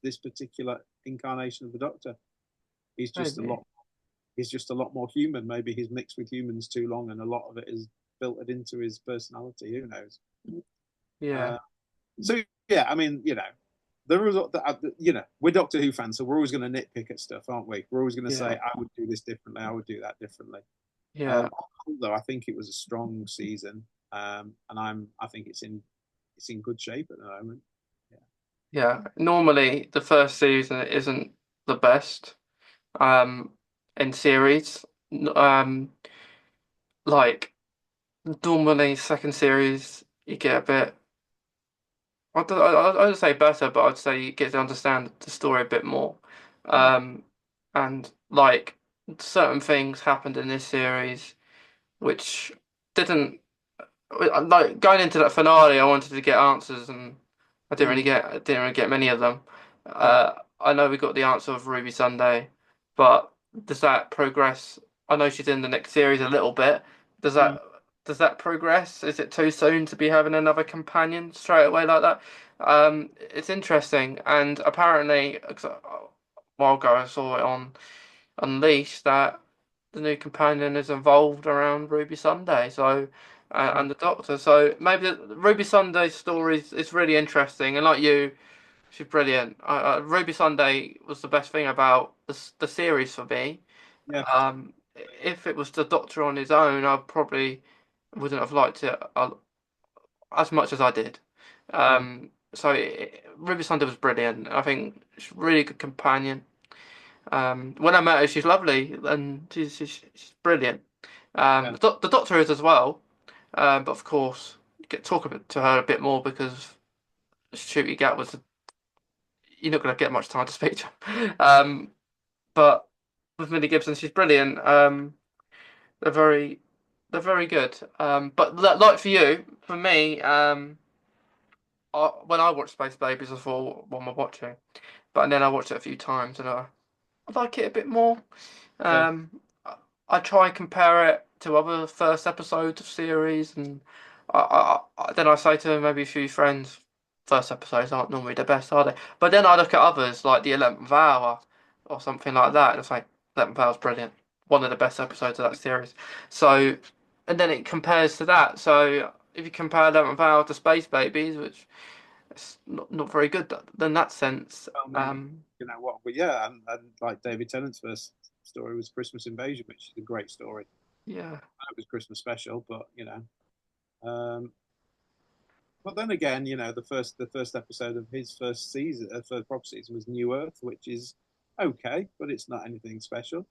this particular incarnation of the Doctor. He's just a Maybe. lot he's just a lot more human. Maybe he's mixed with humans too long, and a lot of it is built into his personality. Who knows? Yeah, Uh, so yeah, I mean, there was, we're Doctor Who fans, so we're always going to nitpick at stuff, aren't we? We're always going to say, yeah, I would do this differently, I would do that differently. yeah, Although I think it was a strong season, and I think it's in good shape at the moment. Yeah, yeah. Normally, the first season isn't the best um in series. Like normally second series you get a bit. I'd say better, but I'd say you get to understand the story a bit more. mm, Um, and like certain things happened in this series which didn't like going into that finale. I wanted to get answers, and mm, I didn't really get many of them. yeah, I know we got the answer of Ruby Sunday, but does that progress? I know she's in the next series a little bit. Does mm, that does that progress? Is it too soon to be having another companion straight away like that? It's interesting, and apparently, a while ago I saw it on Unleashed that the new companion is involved around Ruby Sunday, so mm, and the Doctor. So maybe the Ruby Sunday's story is really interesting, and like you, she's brilliant. Ruby Sunday was the best thing about the series for me. yeah, If it was the Doctor on his own, I probably wouldn't have liked it as much as I did. yeah, Ruby Sunday was brilliant. I think she's a really good companion. When I met her, she's lovely and she's brilliant. yeah. The Doctor is as well, but of course, get talk a bit to her a bit more because Shooty Gat was you're not going to get much time to speak to her. But with Millie Gibson, she's brilliant. They're very they're very good. But like for you, for me, when I watched Space Babies, I thought, what am I watching? But then I watched it a few times and I like it a bit more. Yeah. Um, I try and compare it to other first episodes of series, and then I say to maybe a few friends, first episodes aren't normally the best, are they? But then I look at others like the 11th Hour or something like that, and it's like 11th Hour's brilliant, one of the best episodes of that series. So, and then it compares to that. So if you compare 11th Hour to Space Babies, which is not very good, then that sense, Well, maybe you know what, but yeah, and like David Tennant's first story was Christmas Invasion, which is a great story. yeah, It was Christmas special, but um, but then again, the first episode of his first season, first proper season was New Earth, which is okay, but it's not anything special.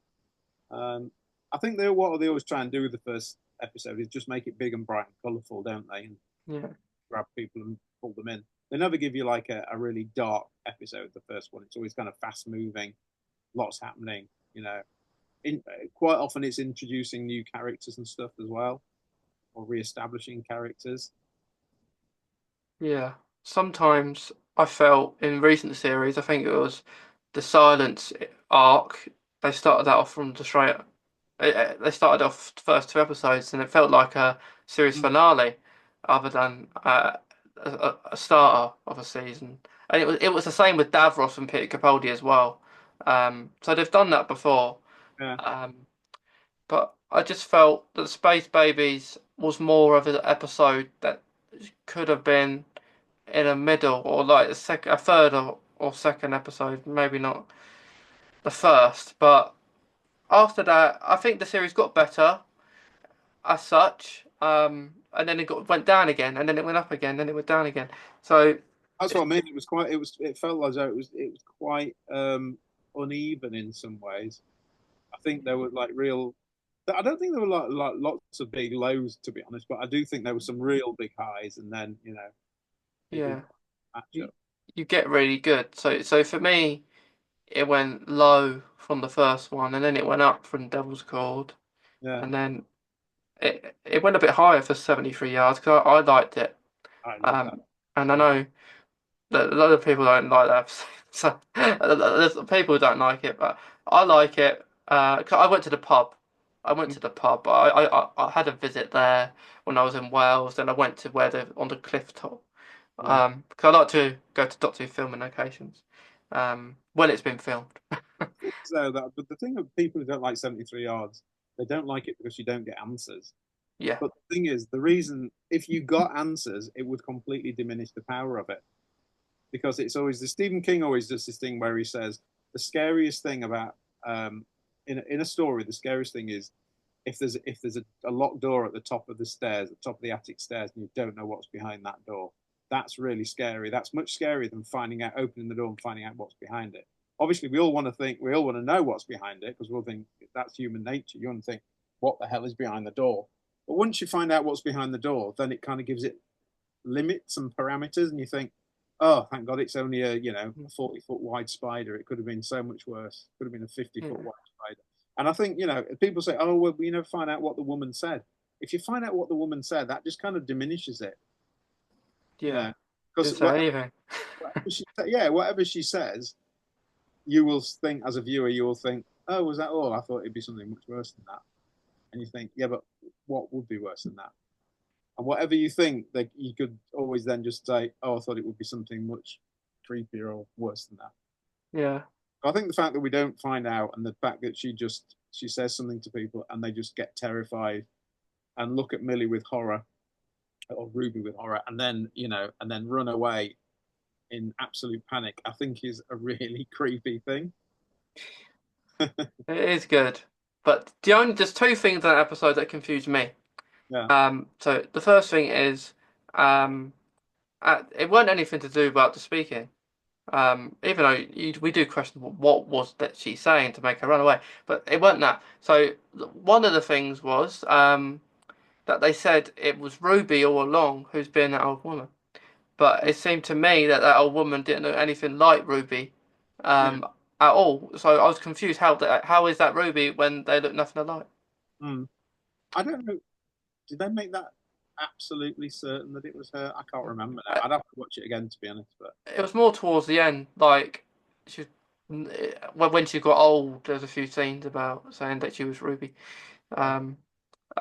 Um, I think what they always try and do with the first episode is just make it big and bright and colourful, don't they? And yeah, grab people and pull them in. They never give you like a really dark episode. The first one, it's always kind of fast moving, lots happening. You know, quite often it's introducing new characters and stuff as well, or re-establishing characters. yeah. Sometimes I felt in recent series, I think it was the Silence arc. They started that off from the straight. They started off the first two episodes, and it felt like a series Mm, finale, other than a starter of a season. And it was the same with Davros and Peter Capaldi as well. So they've done that before. yeah, Um, but I just felt that Space Babies was more of an episode that could have been in a middle or like a third or second episode, maybe not. the first, but after that, I think the series got better as such. And then went down again, and then it went up again, then it went down again. So That's it's what I mean. It was quite. It was. It felt as though it was quite uneven in some ways. I think there were like real. I don't think there were like lots of big lows, to be honest, but I do think there were some real big highs, and then it didn't yeah, match you up. you get really good. So for me, it went low from the first one, and then it went up from Devil's Called, Yeah, and then it went a bit higher for 73 yards because I liked it. I love that. Um, and I Yeah, know that a lot of people don't like that. So there's people who don't like it, but I like it. 'Cause I went to the pub. I went mm, to the pub. I had a visit there when I was in Wales. Then I went to where the on the cliff top. yeah. Because I like to go to Doctor Who filming locations. When it's been filmed. So that, but the thing of people who don't like 73 yards, they don't like it because you don't get answers. Yeah, But the thing is, the reason if you got answers, it would completely diminish the power of it because it's always the Stephen King always does this thing where he says the scariest thing about in a story, the scariest thing is if there's a locked door at the top of the stairs, at the top of the attic stairs, and you don't know what's behind that door. That's really scary. That's much scarier than finding out, opening the door and finding out what's behind it. Obviously, we all want to know what's behind it because we'll think that's human nature. You want to think, what the hell is behind the door? But once you find out what's behind the door, then it kind of gives it limits and parameters, and you think, oh, thank God it's only a 40-foot wide spider. It could have been so much worse. It could have been a 50-foot yeah, wide spider. And I think people say, oh, well, you never find out what the woman said. If you find out what the woman said, that just kind of diminishes it, you yeah. know, because Didn't say anything. whatever she says, you will think as a viewer, you will think, oh, was that all? I thought it'd be something much worse than that. And you think, yeah, but what would be worse than that? And whatever you think, that you could always then just say, "Oh, I thought it would be something much creepier or worse than that." Yeah, I think the fact that we don't find out, and the fact that she says something to people, and they just get terrified and look at Millie with horror or Ruby with horror, and then and then run away in absolute panic, I think is a really creepy thing. it is good. But there's two things in that episode that confused me. Yeah, So the first thing is, um, it weren't anything to do about the speaking. Even though we do question what was that she saying to make her run away, but it wasn't that. So one of the things was that they said it was Ruby all along who's been that old woman, but it seemed to me that that old woman didn't look anything like Ruby, yeah. um, at all. So I was confused how is that Ruby when they look nothing alike. Mm. I don't know. Did they make that absolutely certain that it was her? I can't remember now. Uh, I'd have to watch it again to be honest. But It was more towards the end, like she when she got old. There's a few scenes about saying that she was Ruby. yeah,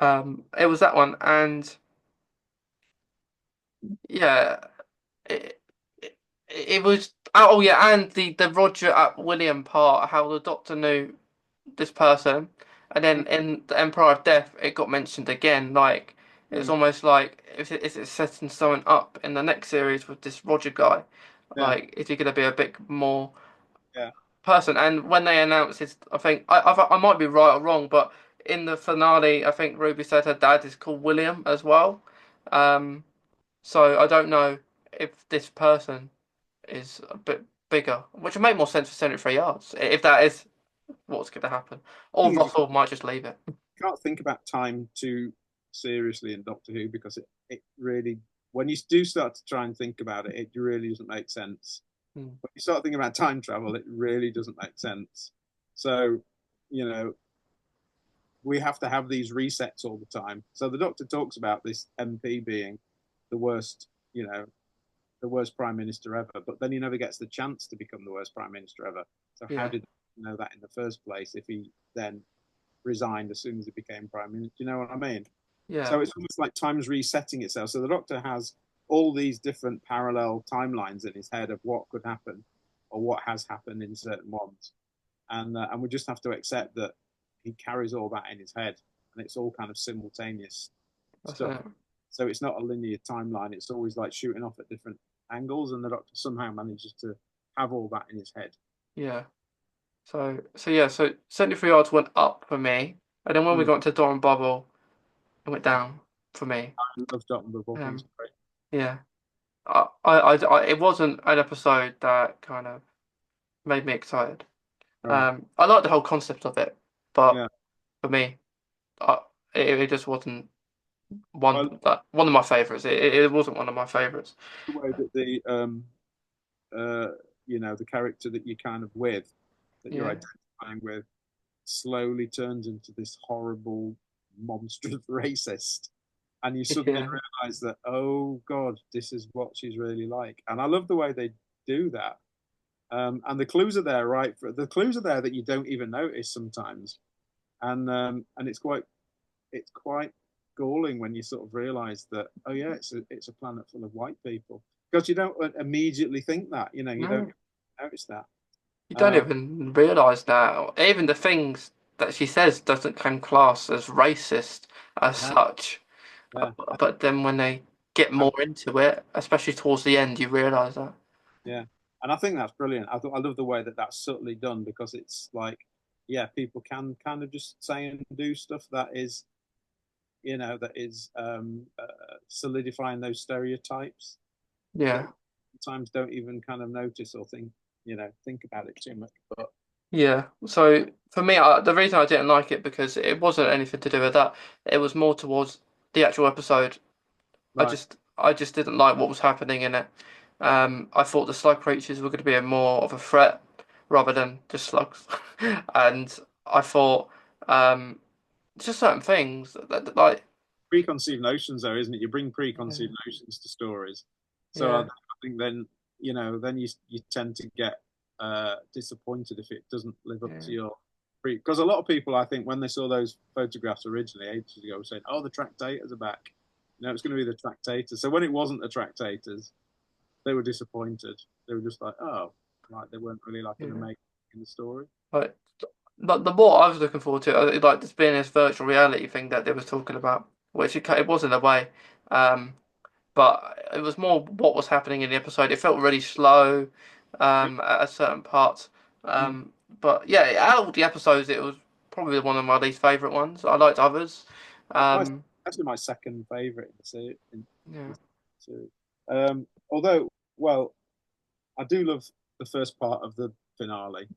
Um, it was that one, and yeah, it, it was. Oh yeah, and the Roger at William part, how the Doctor knew this person, and then in the Empire of Death, it got mentioned again. Like it's mm, almost like if it's setting someone up in the next series with this Roger guy, yeah, like is he gonna be a bit more yeah. person? And when they announced his, I think I might be right or wrong, but in the finale, I think Ruby said her dad is called William as well. Um, so I don't know if this person is a bit bigger, which would make more sense for 73 yards if that is what's going to happen. Or Thing is, you Russell might just leave it. can't think about time too seriously in Doctor Who because it really, when you do start to try and think about it, it really doesn't make sense. Hmm. When you start thinking about time travel, it really doesn't make sense. So, you know, we have to have these resets all the time. So the Doctor talks about this MP being the worst, the worst prime minister ever, but then he never gets the chance to become the worst prime minister ever. So how Yeah, did he know that in the first place if he then resigned as soon as he became prime minister? Do you know what I mean? yeah, So it's almost like time's resetting itself. So the Doctor has all these different parallel timelines in his head of what could happen or what has happened in certain ones, and we just have to accept that he carries all that in his head, and it's all kind of simultaneous that's stuff. it. So it's not a linear timeline. It's always like shooting off at different angles, and the Doctor somehow manages to have all that in his head. Yeah. So 73 yards went up for me, and then when we Mm. got to Dot and Bubble, it went down for me. I love Dalton Bubble. I think it's Um, great. yeah, it wasn't an episode that kind of made me excited. Right. I like the whole concept of it, but Yeah. for me, it just wasn't I love one of my favorites. It wasn't one of my favorites. the way that uh, the character that you're kind of with, that you're Yeah, identifying with, slowly turns into this horrible, monstrous racist. And you suddenly yeah, realize that, oh God, this is what she's really like. And I love the way they do that. And the clues are there, right? The clues are there that you don't even notice sometimes. And it's quite galling when you sort of realize that, oh yeah, it's a planet full of white people. Because you don't immediately think that, you don't no. notice that. You don't Uh, even realize that. Even the things that she says doesn't come class as racist as yeah, such. yeah. But then when they get And more into it, especially towards the end, you realize that. yeah, and I think that's brilliant. I love the way that that's subtly done because it's like, yeah, people can kind of just say and do stuff that is solidifying those stereotypes that Yeah. sometimes don't even kind of notice or think about it too much. But Yeah. So for me, the reason I didn't like it because it wasn't anything to do with that. It was more towards the actual episode. right, I just didn't like what was happening in it. I thought the slug creatures were going to be a more of a threat rather than just slugs, and I thought just certain things like preconceived notions, though, isn't it? You bring yeah, preconceived notions to stories, so I yeah, think then you tend to get disappointed if it doesn't live up to yeah, your because a lot of people, I think, when they saw those photographs originally ages ago, were saying, "Oh, the tractators are back." It's going to be the tractators. So when it wasn't the tractators, they were disappointed. They were just like, "Oh, right." They weren't really like an yeah. amazing in the story. Like, the more I was looking forward to, like this being this virtual reality thing that they was talking about, which it was in a way. Um, but it was more what was happening in the episode. It felt really slow at certain parts. Mm. But yeah, out of the episodes, it was probably one of my least favorite ones. I liked others. My Um, actually my second favorite in the series. yeah, The series. Although, well, I do love the first part of the finale.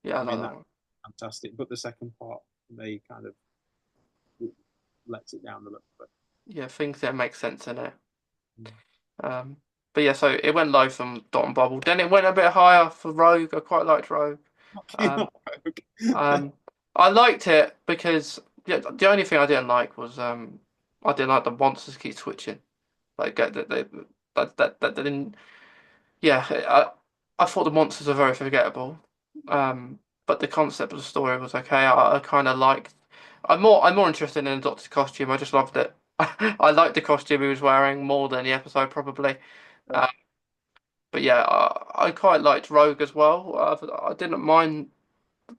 yeah, I I like mean, that that's one. fantastic. But the second part, for me, kind of lets it down a little bit. Yeah, things that make sense in it. Mm. Um, but yeah, so it went low from Dot and Bubble. Then it went a bit higher for Rogue. I quite liked Rogue. Not keen on Um, Rogue. um, I liked it because yeah, the only thing I didn't like was I didn't like the monsters keep switching. Like that didn't. Yeah, I thought the monsters are very forgettable. But the concept of the story was okay. I kind of liked. I'm more interested in the Doctor's costume. I just loved it. I liked the costume he was wearing more than the episode probably. Yeah, Uh, but yeah, I quite liked Rogue as well. I didn't mind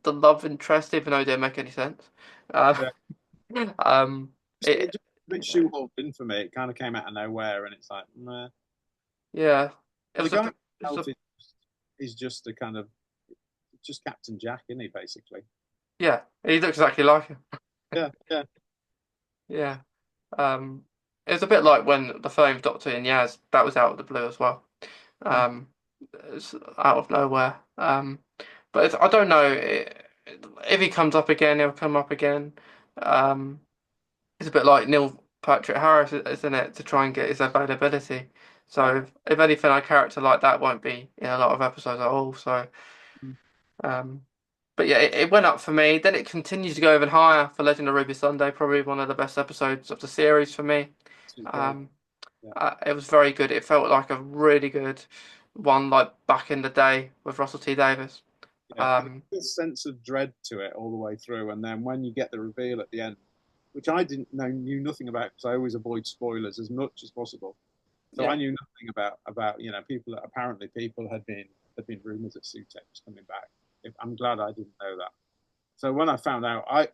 the love interest, even though it didn't make any sense. Uh, yeah. um, It it just a bit yeah, shoehorned in for me. It kind of came out of nowhere, and it's like, meh. yeah, it The was a guy bit. It was himself a is just a kind of just Captain Jack, isn't he? Basically. yeah. He looks exactly like him. Yeah, yeah, Yeah. Um, it was a bit like when the film Doctor and Yaz, that was out of the blue as well. mm, Um, it's out of nowhere. But I don't know if he comes up again, he'll come up again. Um, it's a bit like Neil Patrick Harris, isn't it, to try and get his availability. yeah. So if anything, a character like that won't be in a lot of episodes at all. So, Mm, um, but yeah, it went up for me. Then it continues to go even higher for Legend of Ruby Sunday, probably one of the best episodes of the series for me. it's great. Um, Yeah, it was very good. It felt like a really good one, like back in the day with Russell T Davies. yeah. There's Um, a sense of dread to it all the way through, and then when you get the reveal at the end, which I didn't know knew nothing about because I always avoid spoilers as much as possible. So I yeah, knew nothing about people that apparently people had been rumors that Sutek was coming back. I'm glad I didn't know that. So when I found out, I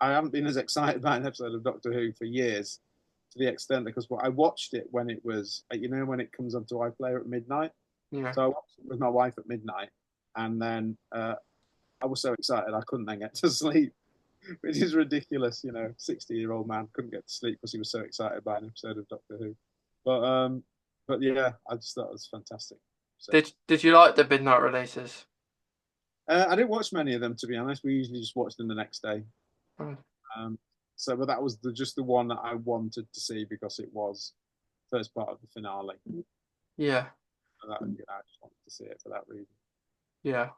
haven't been as excited about an episode of Doctor Who for years, to the extent because I watched it when it was when it comes onto iPlayer at midnight. yeah, So I watched it with my wife at midnight, and then I was so excited I couldn't then get to sleep, which is ridiculous. 60-year-old man couldn't get to sleep because he was so excited by an episode of Doctor Who. But but yeah, I just thought it was fantastic. So Did you like the midnight releases? I didn't watch many of them, to be honest. We usually just watch them the next day. Mm. Um, but that was just the one that I wanted to see because it was first part of the finale. Yeah, So I just wanted to see it for that reason. yeah.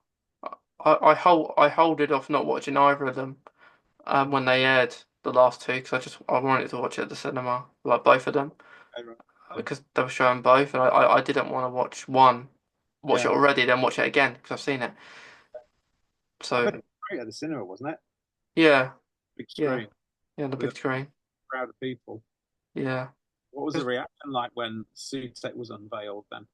I hold it off not watching either of them when they aired the last two because I wanted to watch it at the cinema, like both of them, Okay, right. because they were showing both, and I didn't want to watch it Yeah, already, then watch it again because I've seen it. I So bet it was great at the cinema, wasn't it? yeah, Big yeah, screen yeah, the with big a screen. crowd of people. Yeah, What was the 'cause reaction like when Sutek was unveiled then?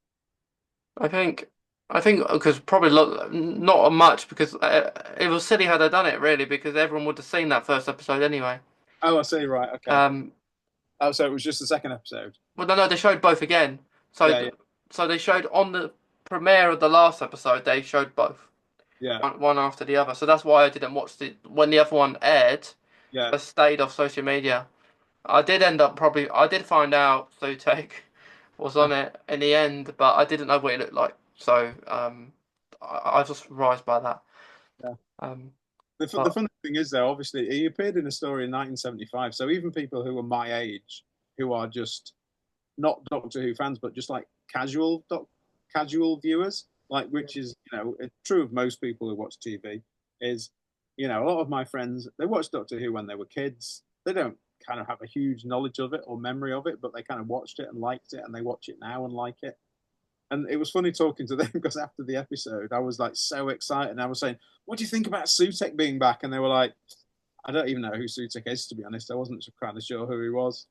I think I think because probably not much because it was silly how they done it really because everyone would have seen that first episode anyway. Oh, I see. Right. Okay. Um, Oh, so it was just the second episode. well, no, they showed both again. Yeah, yeah, So they showed on the premiere of the last episode. They showed both, yeah, one after the other. So that's why I didn't watch the when the other one aired. yeah. I stayed off social media. I did find out Zootek was on it in the end, but I didn't know what it looked like. So I was just surprised by that. Yeah. Um, The but funny thing is, though, obviously, he appeared in a story in 1975. So even people who are my age, who are just not Doctor Who fans, but just like casual viewers, like which is true of most people who watch TV, is a lot of my friends they watched Doctor Who when they were kids. They don't kind of have a huge knowledge of it or memory of it, but they kind of watched it and liked it, and they watch it now and like it. And it was funny talking to them because after the episode, I was like so excited. And I was saying, "What do you think about Sutek being back?" And they were like, "I don't even know who Sutek is, to be honest. I wasn't kind of sure who he was."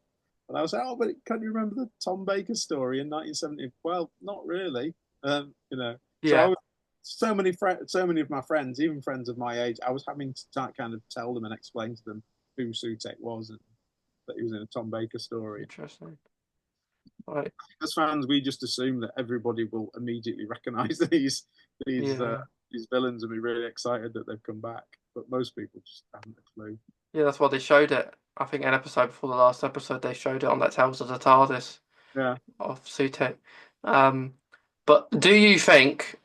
And I was like, "Oh, but can you remember the Tom Baker story in 1970?" Well, not really. So I yeah, was so many of my friends, even friends of my age, I was having to kind of tell them and explain to them who Sutek was and that he was in a Tom Baker story. interesting. Right, As fans, we just assume that everybody will immediately recognise these uh, yeah, these villains and be really excited that they've come back. But most people just haven't a clue. yeah. That's why they showed it. I think an episode before the last episode, they showed it on that Tales of the TARDIS Yeah, of Sutek. Um, but do you think,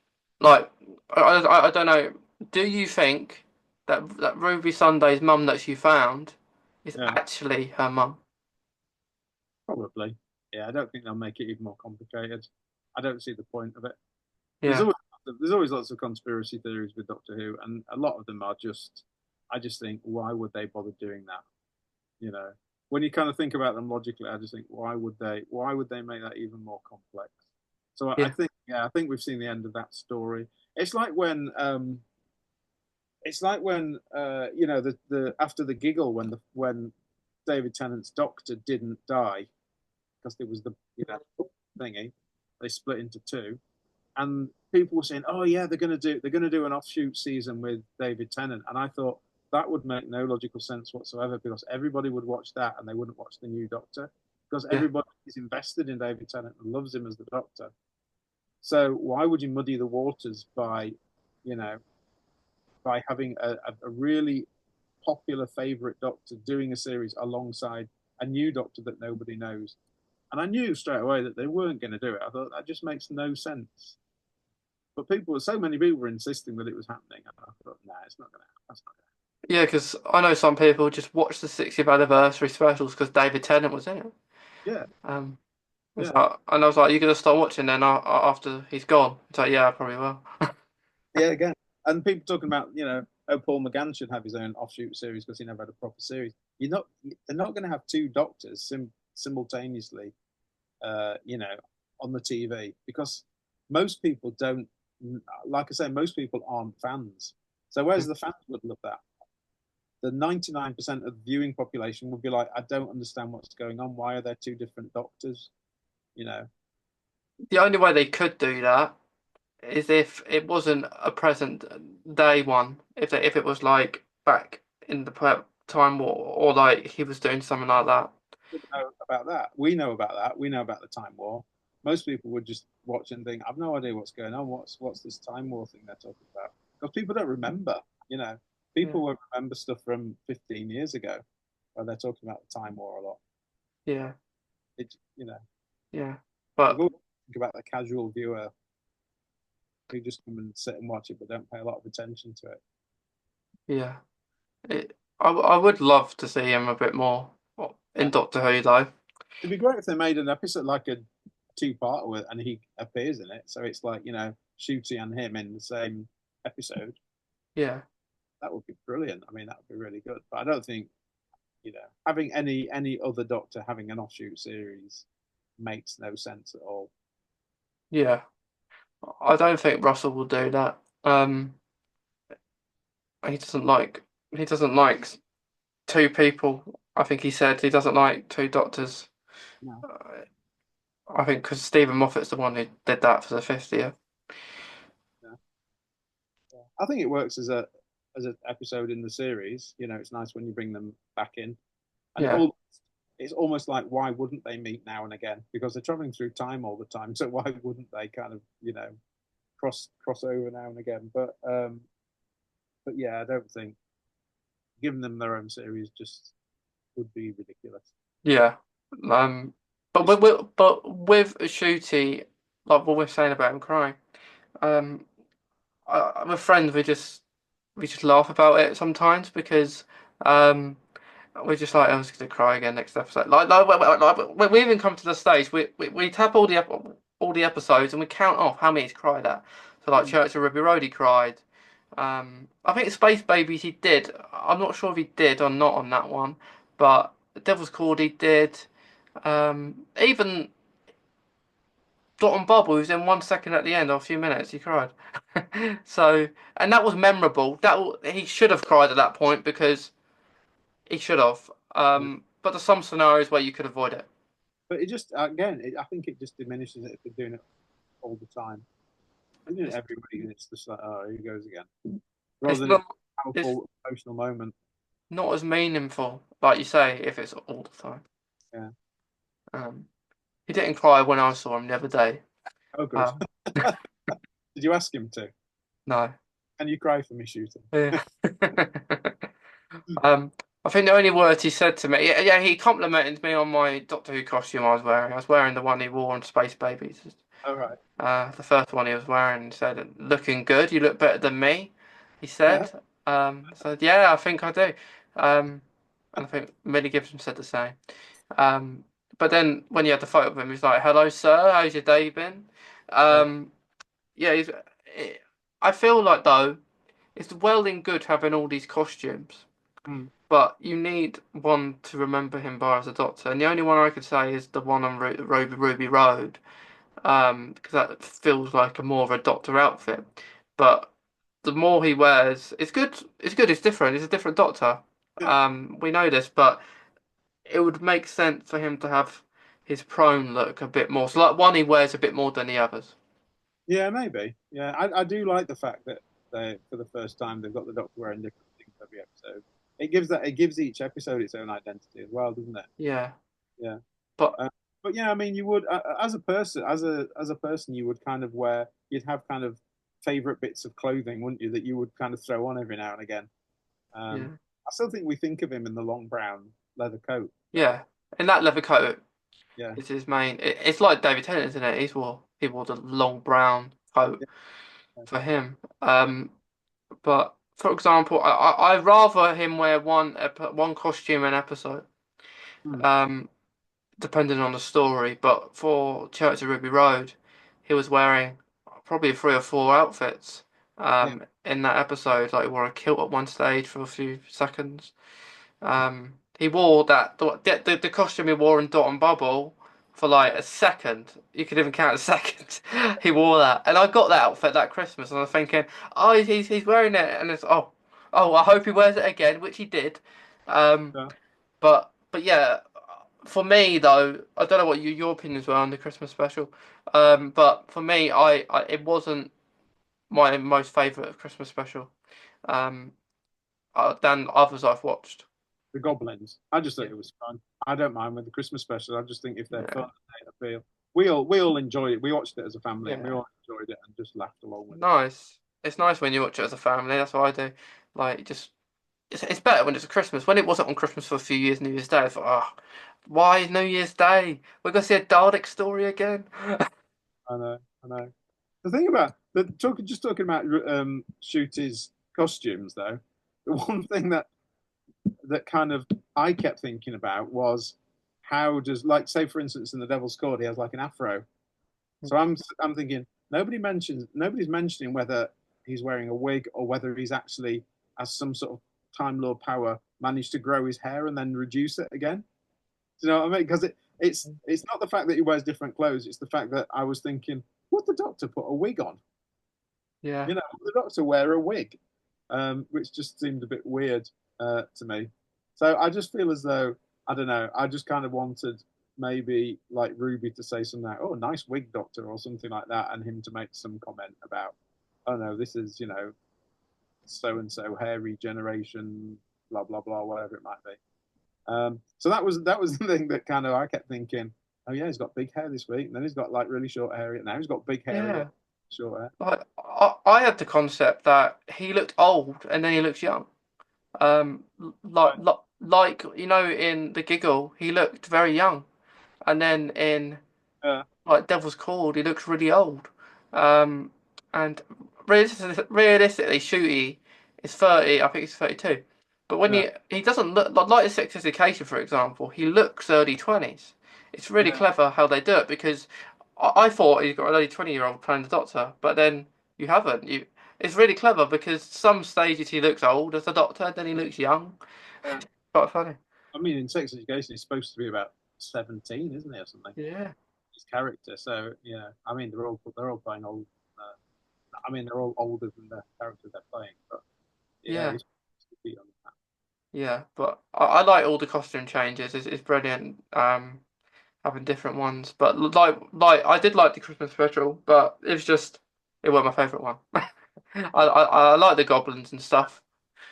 like, I don't know, do you think that Ruby Sunday's mum that she found is yeah, actually her mum? probably. Yeah, I don't think they'll make it even more complicated. I don't see the point of it. There's Yeah, always there's always lots of conspiracy theories with Doctor Who, and a lot of them are just. I just think, why would they bother doing that? You know, when you kind of think about them logically, I just think, why would they? Why would they make that even more complex? So I yeah, think, yeah, I think we've seen the end of that story. It's like when, the after the giggle when David Tennant's doctor didn't die because there was the thingy, they split into two, and people were saying, "Oh yeah, they're gonna do an offshoot season with David Tennant," and I thought that would make no logical sense whatsoever because everybody would watch that and they wouldn't watch the new Doctor because yeah, everybody is invested in David Tennant and loves him as the Doctor. So why would you muddy the waters you know, by having a really popular favorite Doctor doing a series alongside a new Doctor that nobody knows? And I knew straight away that they weren't going to do it. I thought that just makes no sense. But so many people were insisting that it was happening. And I thought, nah, it's not going to happen. That's not going yeah. Because I know some people just watch the 60th anniversary specials because David Tennant was in it. to happen. Um, Yeah, yeah, and I was like, "You gonna start watching then after he's gone?" It's like, "Yeah, I probably will." yeah. Again, and people talking about, oh, Paul McGann should have his own offshoot series because he never had a proper series. They're not going to have two Doctors simultaneously, you know, on the TV because most people don't. Like I say, most people aren't fans. So whereas the fans would love that, the 99% of the viewing population would be like, I don't understand what's going on. Why are there two different Doctors? You know, The only way they could do that is if it wasn't a present day one. If it was like back in the time or like he was doing something like that. know about that. We know about that. We know about the Time War. Most people would just watch and think, I've no idea what's going on. What's this Time War thing they're talking about? because people don't remember. You know, Yeah, people will remember stuff from 15 years ago when they're talking about the Time War a lot. yeah, It, you know, yeah. I've But always think about the casual viewer who just come and sit and watch it but don't pay a lot of attention to it. yeah, I would love to see him a bit more in Yeah, Doctor Who though. it'd be great if they made an episode like a two-part with, and he appears in it. So it's like Shooty and him in the same episode. Yeah, That would be brilliant. I mean, that would be really good. But I don't think having any other Doctor having an offshoot series makes no sense at all. yeah. I don't think Russell will do that. He doesn't like he doesn't like two people. I think he said he doesn't like two doctors. No. Uh, I think because Stephen Moffat's the one who did that for the 50th. Yeah. Yeah. I think it works as an episode in the series. It's nice when you bring them back in, and Yeah, it's almost like why wouldn't they meet now and again because they're traveling through time all the time. So why wouldn't they kind of cross over now and again? But yeah, I don't think giving them their own series just would be ridiculous. yeah. Um, but It's with Shooty, like what we're saying about him crying, um, with friends we just laugh about it sometimes because um. We're just like, I was going to cry again next episode. We even come to the stage we tap all the episodes and we count off how many he's cried at. So like mm, Church of Ruby Road, he cried. I think Space Babies he did. I'm not sure if he did or not on that one, but Devil's Cord he did. Even Dot and Bob, who was in 1 second at the end, or a few minutes, he cried. So, and that was memorable. He should have cried at that point because he should have. yeah. But there's some scenarios where you could avoid it. But it just again, I think it just diminishes it if they're doing it all the time. Isn't it It's everybody? And it's just like, oh, here he goes again. Rather it's than it's not a it's powerful emotional moment. not as meaningful, like you say, if it's all the time. Yeah. Um, he didn't cry when I saw him the other day. Oh, good. Um, Did you ask him to? no. Can you cry for me shooting? Yeah. Um, I think the only words he said to me, yeah, he complimented me on my Doctor Who costume I was wearing. I was wearing the one he wore on Space Babies. All right. The first one he was wearing. He said, "Looking good. You look better than me." He Yeah. said. I said, "Yeah, I think I do." And I think Millie Gibson said the same. Um, but then when you had the photo of him, he's like, "Hello, sir. How's your day been?" Yeah. Um, yeah, I feel like though it's well and good having all these costumes, Mm. but you need one to remember him by as a Doctor, and the only one I could say is the one on Ruby Road, because that feels like a more of a Doctor outfit. But the more he wears, it's good. It's good. It's different. It's a different Doctor. Yeah. We know this, but it would make sense for him to have his prone look a bit more. So like one he wears a bit more than the others. Yeah, maybe. Yeah, I do like the fact that for the first time, they've got the Doctor wearing different things every episode. It gives each episode its own identity as well, doesn't it? Yeah, Yeah. but Uh, but yeah, I mean, you would as a person, as a person, you would kind of you'd have kind of favorite bits of clothing, wouldn't you, that you would kind of throw on every now and again. yeah, I still think we think of him in the long brown leather coat, though. yeah. And that leather coat Yeah. is his main. It's like David Tennant, isn't it? He wore the long brown coat Yeah. for him. But for example, I rather him wear one costume an episode, Hmm. um, depending on the story. But for Church of Ruby Road, he was wearing probably 3 or 4 outfits. Yeah. In that episode, like he wore a kilt at one stage for a few seconds. He wore the costume he wore in Dot and Bubble for like a second. You could even count a second. He wore that, and I got that outfit that Christmas, and I was thinking, oh, he's wearing it, and it's I hope he wears it again, which he did. Um, Yeah. but yeah, for me though, I don't know what your opinions were on the Christmas special. But for me, I it wasn't my most favourite Christmas special. Um, than others I've watched. The Goblins. I just thought Yeah, it was fun. I don't mind with the Christmas special. I just think if they're fun yeah, and they appeal, we all enjoyed it. We watched it as a family and we yeah. all enjoyed it and just laughed along with it. Nice. it's nice when you watch it as a family. That's what I do. Like, just it's better when it's Christmas. When it wasn't on Christmas for a few years, New Year's Day, I thought, oh, why New Year's Day? We're gonna see a Dalek story again. I know, I know. The thing about just talking about Shooty's costumes, though, the one thing that kind of I kept thinking about was how does, like, say for instance in the Devil's Court he has like an afro. So I'm thinking nobody's mentioning whether he's wearing a wig or whether he's actually, as some sort of Time Lord power, managed to grow his hair and then reduce it again. Do you know what I mean? Because it's not the fact that he wears different clothes; it's the fact that I was thinking, would the Doctor put a wig on? Yeah, Would the Doctor wear a wig? Which just seemed a bit weird to me. So I just feel as though, I don't know. I just kind of wanted maybe like Ruby to say something like, "Oh, nice wig, Doctor," or something like that, and him to make some comment about, "Oh no, this is so and so hair regeneration, blah blah blah, whatever it might be." So that was the thing that kind of I kept thinking, "Oh yeah, he's got big hair this week, and then he's got like really short hair. Now he's got big hair again, yeah. short hair." Like I had the concept that he looked old and then he looks young. Right. Like in the Giggle, he looked very young, and then in Uh, like Devil's Cord, he looks really old. Um, and realistically, Shooty is 30. I think he's 32. But when yeah, he doesn't look like his Sex Education, for example, he looks early 20s. It's really yeah. clever how they do it because I thought he's got an early 20-year-old playing the Doctor, but then you haven't. It's really clever because some stages he looks old as the Doctor, then he looks young. Yeah. Quite funny. I mean, in Sex Education, he's supposed to be about 17, isn't he, or something? Yeah, His character. So yeah, I mean, they're all playing old. I mean, they're all older than the character they're playing. But yeah, yeah. he's supposed to be on that. Yeah, but I like all the costume changes. It's brilliant. Having different ones, but like I did like the Christmas special, but it wasn't my favorite one. I like the goblins and stuff.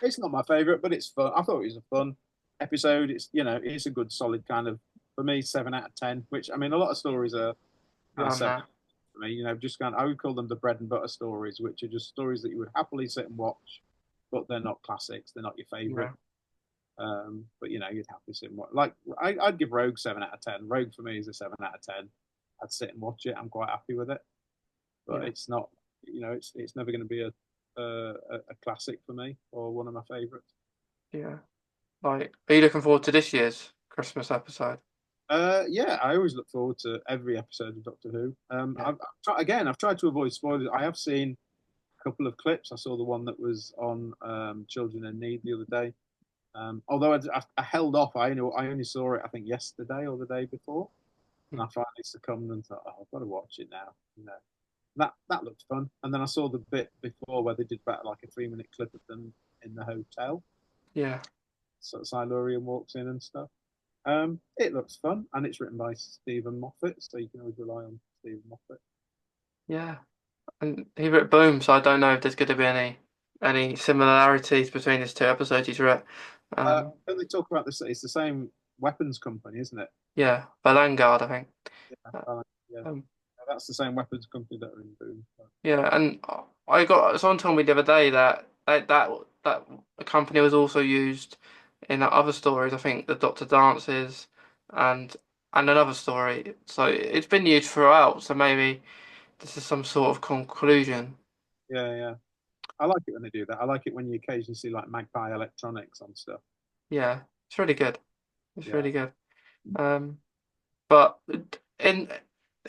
It's not my favorite, but it's fun. I thought it was a fun episode. It's a good solid kind of, for me, 7 out of 10. Which, I mean, a lot of stories are kind of Beyond seven that, for me. Just kind of, I would call them the bread and butter stories, which are just stories that you would happily sit and watch, but they're not classics. They're not your favorite. yeah, But you'd happily sit and watch. Like I'd give Rogue 7 out of 10. Rogue for me is a 7 out of 10. I'd sit and watch it. I'm quite happy with it, but yeah, it's not. It's never going to be a classic for me or one of my favorites. yeah. Like, are you looking forward to this year's Christmas episode? Yeah, I always look forward to every episode of Doctor Who. Yeah, I've tried to avoid spoilers. I have seen a couple of clips. I saw the one that was on Children in Need the other day. Although I held off, I only saw it I think yesterday or the day before, and hmm, I finally succumbed and thought, oh, I've got to watch it now. That looked fun. And then I saw the bit before where they did about like a 3 minute clip of them in the hotel. yeah, So Silurian walks in and stuff. It looks fun, and it's written by Stephen Moffat, so you can always rely on Stephen Moffat. yeah. And he wrote Boom, so I don't know if there's going to be any similarities between his two episodes he's wrote. Um, Don't they talk about this? It's the same weapons company, isn't it? yeah, Valangard, I think. Yeah, Uh, yeah. Um, That's the same weapons company that are in Boom. So. Yeah, and I got someone told me the other day that the company was also used in other stories. I think the Doctor Dances and another story. So it's been used throughout. So maybe this is some sort of conclusion. Yeah, yeah. I like it when they do that. I like it when you occasionally see like Magpie Electronics on stuff. Yeah, it's really good. It's Yeah. really good. Um, but in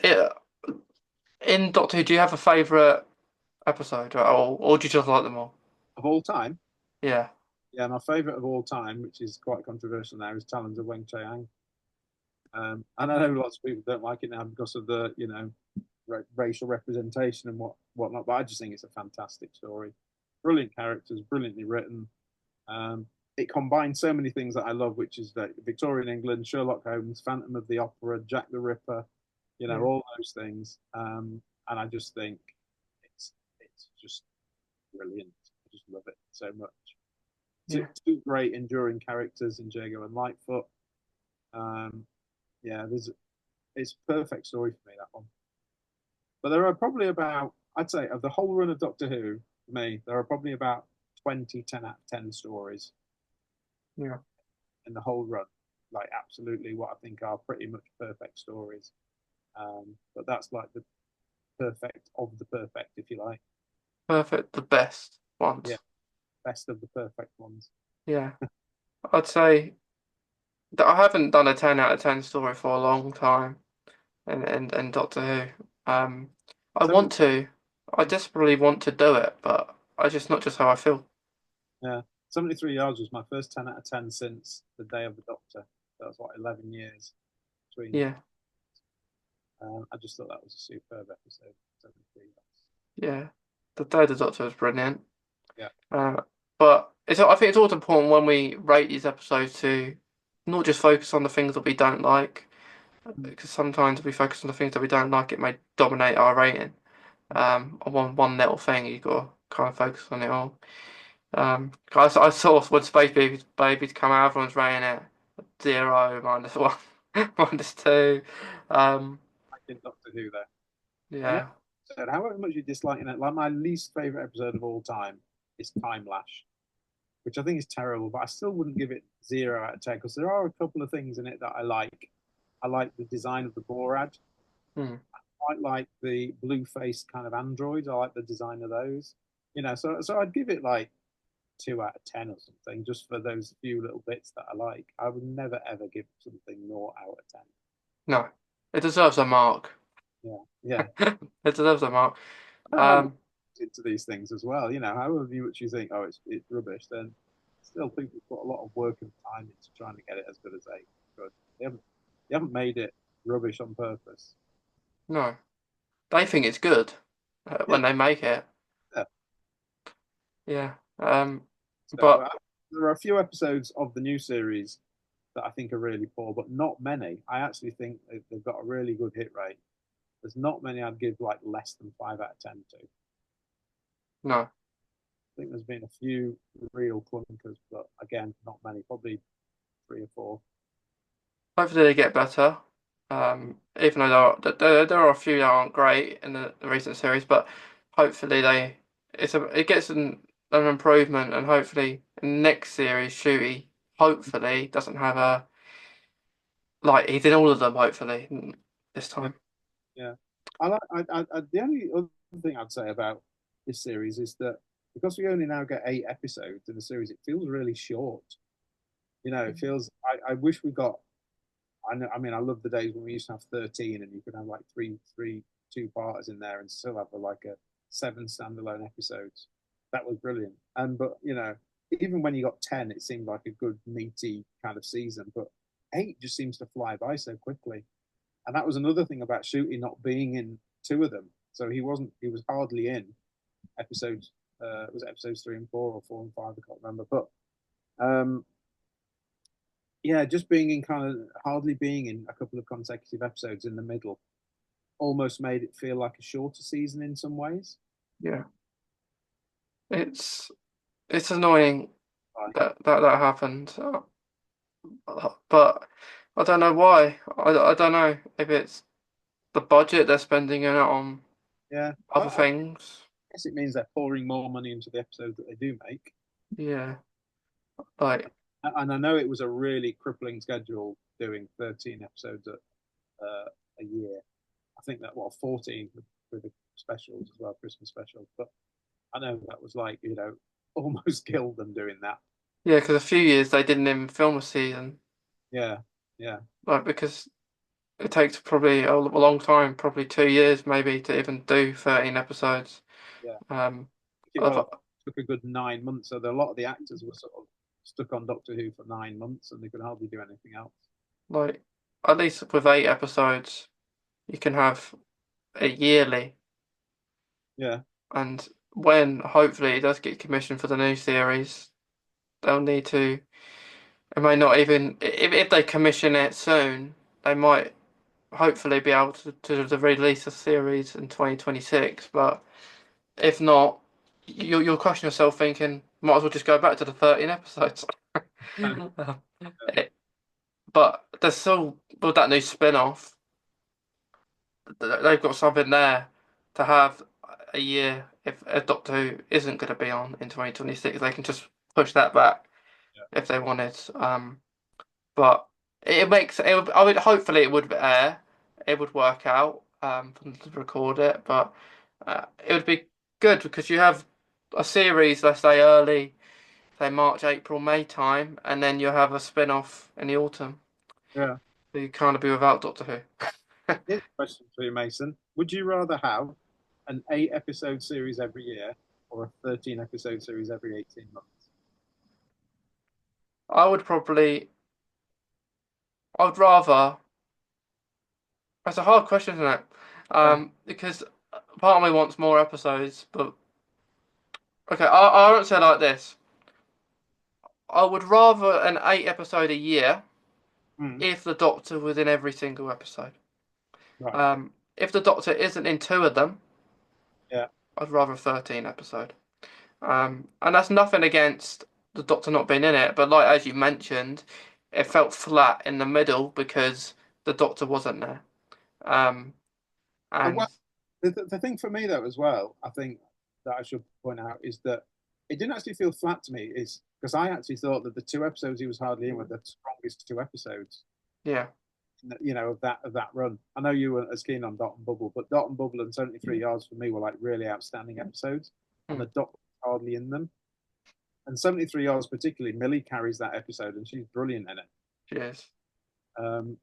i- in Doctor Who, do you have a favourite episode, or do you just like them all? Of all time, Yeah, yeah, my favorite of all time, which is quite controversial now, is Talons of Weng Chiang. And I know lots of people don't like it now because of the, racial representation and whatnot. But I just think it's a fantastic story. Brilliant characters, brilliantly written. Um, it combines so many things that I love, which is that Victorian England, Sherlock Holmes, Phantom of the Opera, Jack the Ripper, yeah, all those things. And I just think it's just brilliant. I just love it so much. Two, yeah, two great enduring characters in Jago and Lightfoot. Um, yeah, it's a perfect story for me, that one. But there are probably about, I'd say, of the whole run of Doctor Who, for me. There are probably about 20 10 out of 10 stories Yeah, in the whole run. Like absolutely what I think are pretty much perfect stories. But that's like the perfect of the perfect, if you like. perfect, the best Yeah, ones. best of the perfect ones. Yeah, I'd say that I haven't done a 10 out of 10 story for a long time and Doctor Who. I Seventy, want to, I desperately want to do it, but I just not just how I feel. yeah, 73 yards was my first 10 out of 10 since the Day of the Doctor. That was what 11 years between. Yeah, I just thought that was a superb episode. 73 yards. yeah. The Day of the Doctor was brilliant. Yeah. Uh, but I think it's also important when we rate these episodes to not just focus on the things that we don't like, because sometimes if we focus on the things that we don't like, it may dominate our rating. On one little thing, you got to kind of focus on it all. I saw when Space Babies come out, everyone's rating it 0, -1, -2. Um, I did Doctor Who there. And yeah, episode, however much you dislike it, like my least favorite episode of all time is Time Lash, which I think is terrible, but I still wouldn't give it 0 out of 10 because there are a couple of things in it that I like. I like the design of the Borad. hmm, I quite like the blue faced kind of androids. I like the design of those. So I'd give it like 2 out of 10 or something, just for those few little bits that I like. I would never ever give something 0 out of 10. no, it deserves a mark. Yeah, yeah. It deserves a mark. No, I'm Um, into these things as well. However much you think, oh, it's rubbish, then still people put a lot of work and time into trying to get it as good as they could. They haven't made it rubbish on purpose. no, they think it's good Yeah, when they make it. yeah. Yeah. So But there are a few episodes of the new series that I think are really poor, but not many. I actually think they've got a really good hit rate. There's not many I'd give like less than 5 out of 10 to. I no, think there's been a few real clunkers, but again, not many. Probably three or four. hopefully they get better. Even though there are a few that aren't great in the recent series, but hopefully it gets an improvement, and hopefully in the next series, Shooty hopefully doesn't have a like he did all of them. Hopefully this Yeah. time. Yeah. The only other thing I'd say about this series is that because we only now get 8 episodes in the series, it feels really short. It feels. I wish we got. I know. I mean, I love the days when we used to have 13, and you could have like three two-parters in there, and still have like a 7 standalone episodes. That was brilliant. But even when you got 10, it seemed like a good meaty kind of season. But 8 just seems to fly by so quickly. And that was another thing about Shooty not being in two of them. So he wasn't. He was hardly in episodes. Was it episodes 3 and 4 or 4 and 5? I can't remember. But um, yeah, just being in kind of hardly being in a couple of consecutive episodes in the middle almost made it feel like a shorter season in some ways. Yeah, it's it's annoying Right. that happened, but I don't know why. I don't know if it's the budget they're spending it on Yeah, other I things. guess it means they're pouring more money into the episodes that they do make. Yeah, like And I know it was a really crippling schedule doing 13 episodes a year. I think that 14 with the specials as well, Christmas specials. But I know that was like almost killed them doing that. yeah, because a few years they didn't even film a season, Yeah, yeah, like because it takes probably a long time, probably 2 years maybe to even do 13 episodes. yeah. Um, Well, of it took a good 9 months. So a lot of the actors were sort of stuck on Doctor Who for 9 months, and they could hardly do anything else. like at least with 8 episodes, you can have a yearly, Yeah, and when hopefully it does get commissioned for the new series, they'll need to. It may not even if they commission it soon, they might hopefully be able to release a series in 2026. But if not, you'll question yourself thinking, might as well just go back to the 13 episodes. It- but there's still with that new spin-off, they've got something there to have a year if a Doctor Who isn't going to be on in 2026, they can just push that back Yeah. if they wanted. But it makes it. I would hopefully it would air. It would work out for them to record it, but it would be good because you have a series, let's say early, say March, April, May time, and then you have a spin-off in the autumn. Yeah. So you can't be without Doctor Who. Here's a question for you, Mason. Would you rather have an 8 episode series every year or a 13 episode series every 18 months? I would probably. I would rather. That's a hard question, isn't it? Yeah. Because part of me wants more episodes, but okay, I'll answer it like this. I would rather an 8 episode a year Mm, if the Doctor was in every single episode. right. If the Doctor isn't in two of them, Yeah. I'd rather a 13 episode. And that's nothing against the Doctor not being in it, but like as you mentioned, it felt flat in the middle because the Doctor wasn't there. Um, Well, and the thing for me though as well, I think that I should point out is that it didn't actually feel flat to me. Is because I actually thought that the 2 episodes he was hardly in were the strongest 2 episodes. yeah, Of that run. I know you weren't as keen on Dot and Bubble, but Dot and Bubble and 73 Yards for me were like really outstanding episodes, and mm, the Dot was hardly in them. And 73 Yards particularly, Millie carries that episode, and she's brilliant in it. cheers.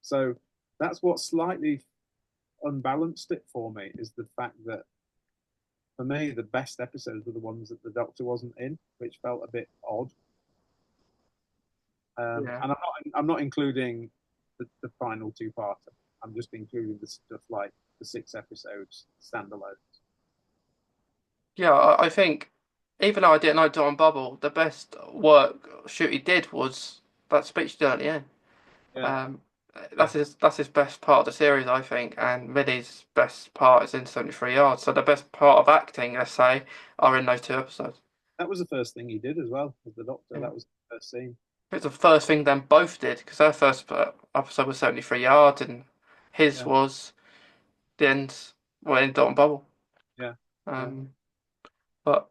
So that's what slightly unbalanced it for me is the fact that for me the best episodes were the ones that the Doctor wasn't in, which felt a bit odd. Yeah, And I'm not including the final two-parter. I'm just including the stuff like the 6 episodes standalone. yeah. I think even though I didn't like Don Bubble, the best work Shooty did was that speech at the end. Yeah, Um, yeah, that's his best part of the series, I think, and Millie's best part is in 73 Yards. So the best part of acting, let's say, are in those two episodes. that was the first thing he did as well as the Doctor. Yeah. That was the first scene. It's the first thing them both did because their first episode was 73 Yards and his Yeah, was the end, well, in Dot and Bubble. yeah, yeah. Um, but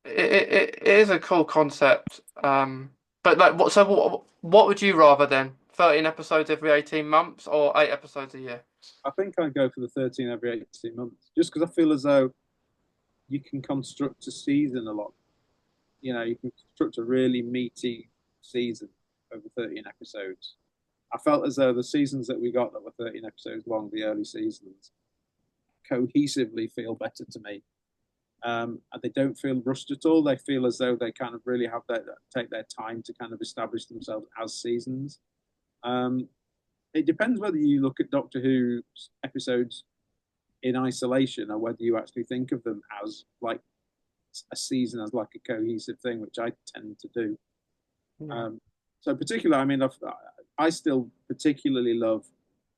it is a cool concept. But like, what would you rather then? 13 episodes every 18 months or 8 episodes a year? I think I'd go for the 13 every 18 months, just because I feel as though you can construct a season a lot. You can construct a really meaty season over 13 episodes. I felt as though the seasons that we got that were 13 episodes long, the early seasons, cohesively feel better to me. And they don't feel rushed at all. They feel as though they kind of really have take their time to kind of establish themselves as seasons. Um, it depends whether you look at Doctor Who episodes in isolation or whether you actually think of them as like a season as like a cohesive thing, which I tend to do. Yeah, Um, so particularly, I mean, I still particularly love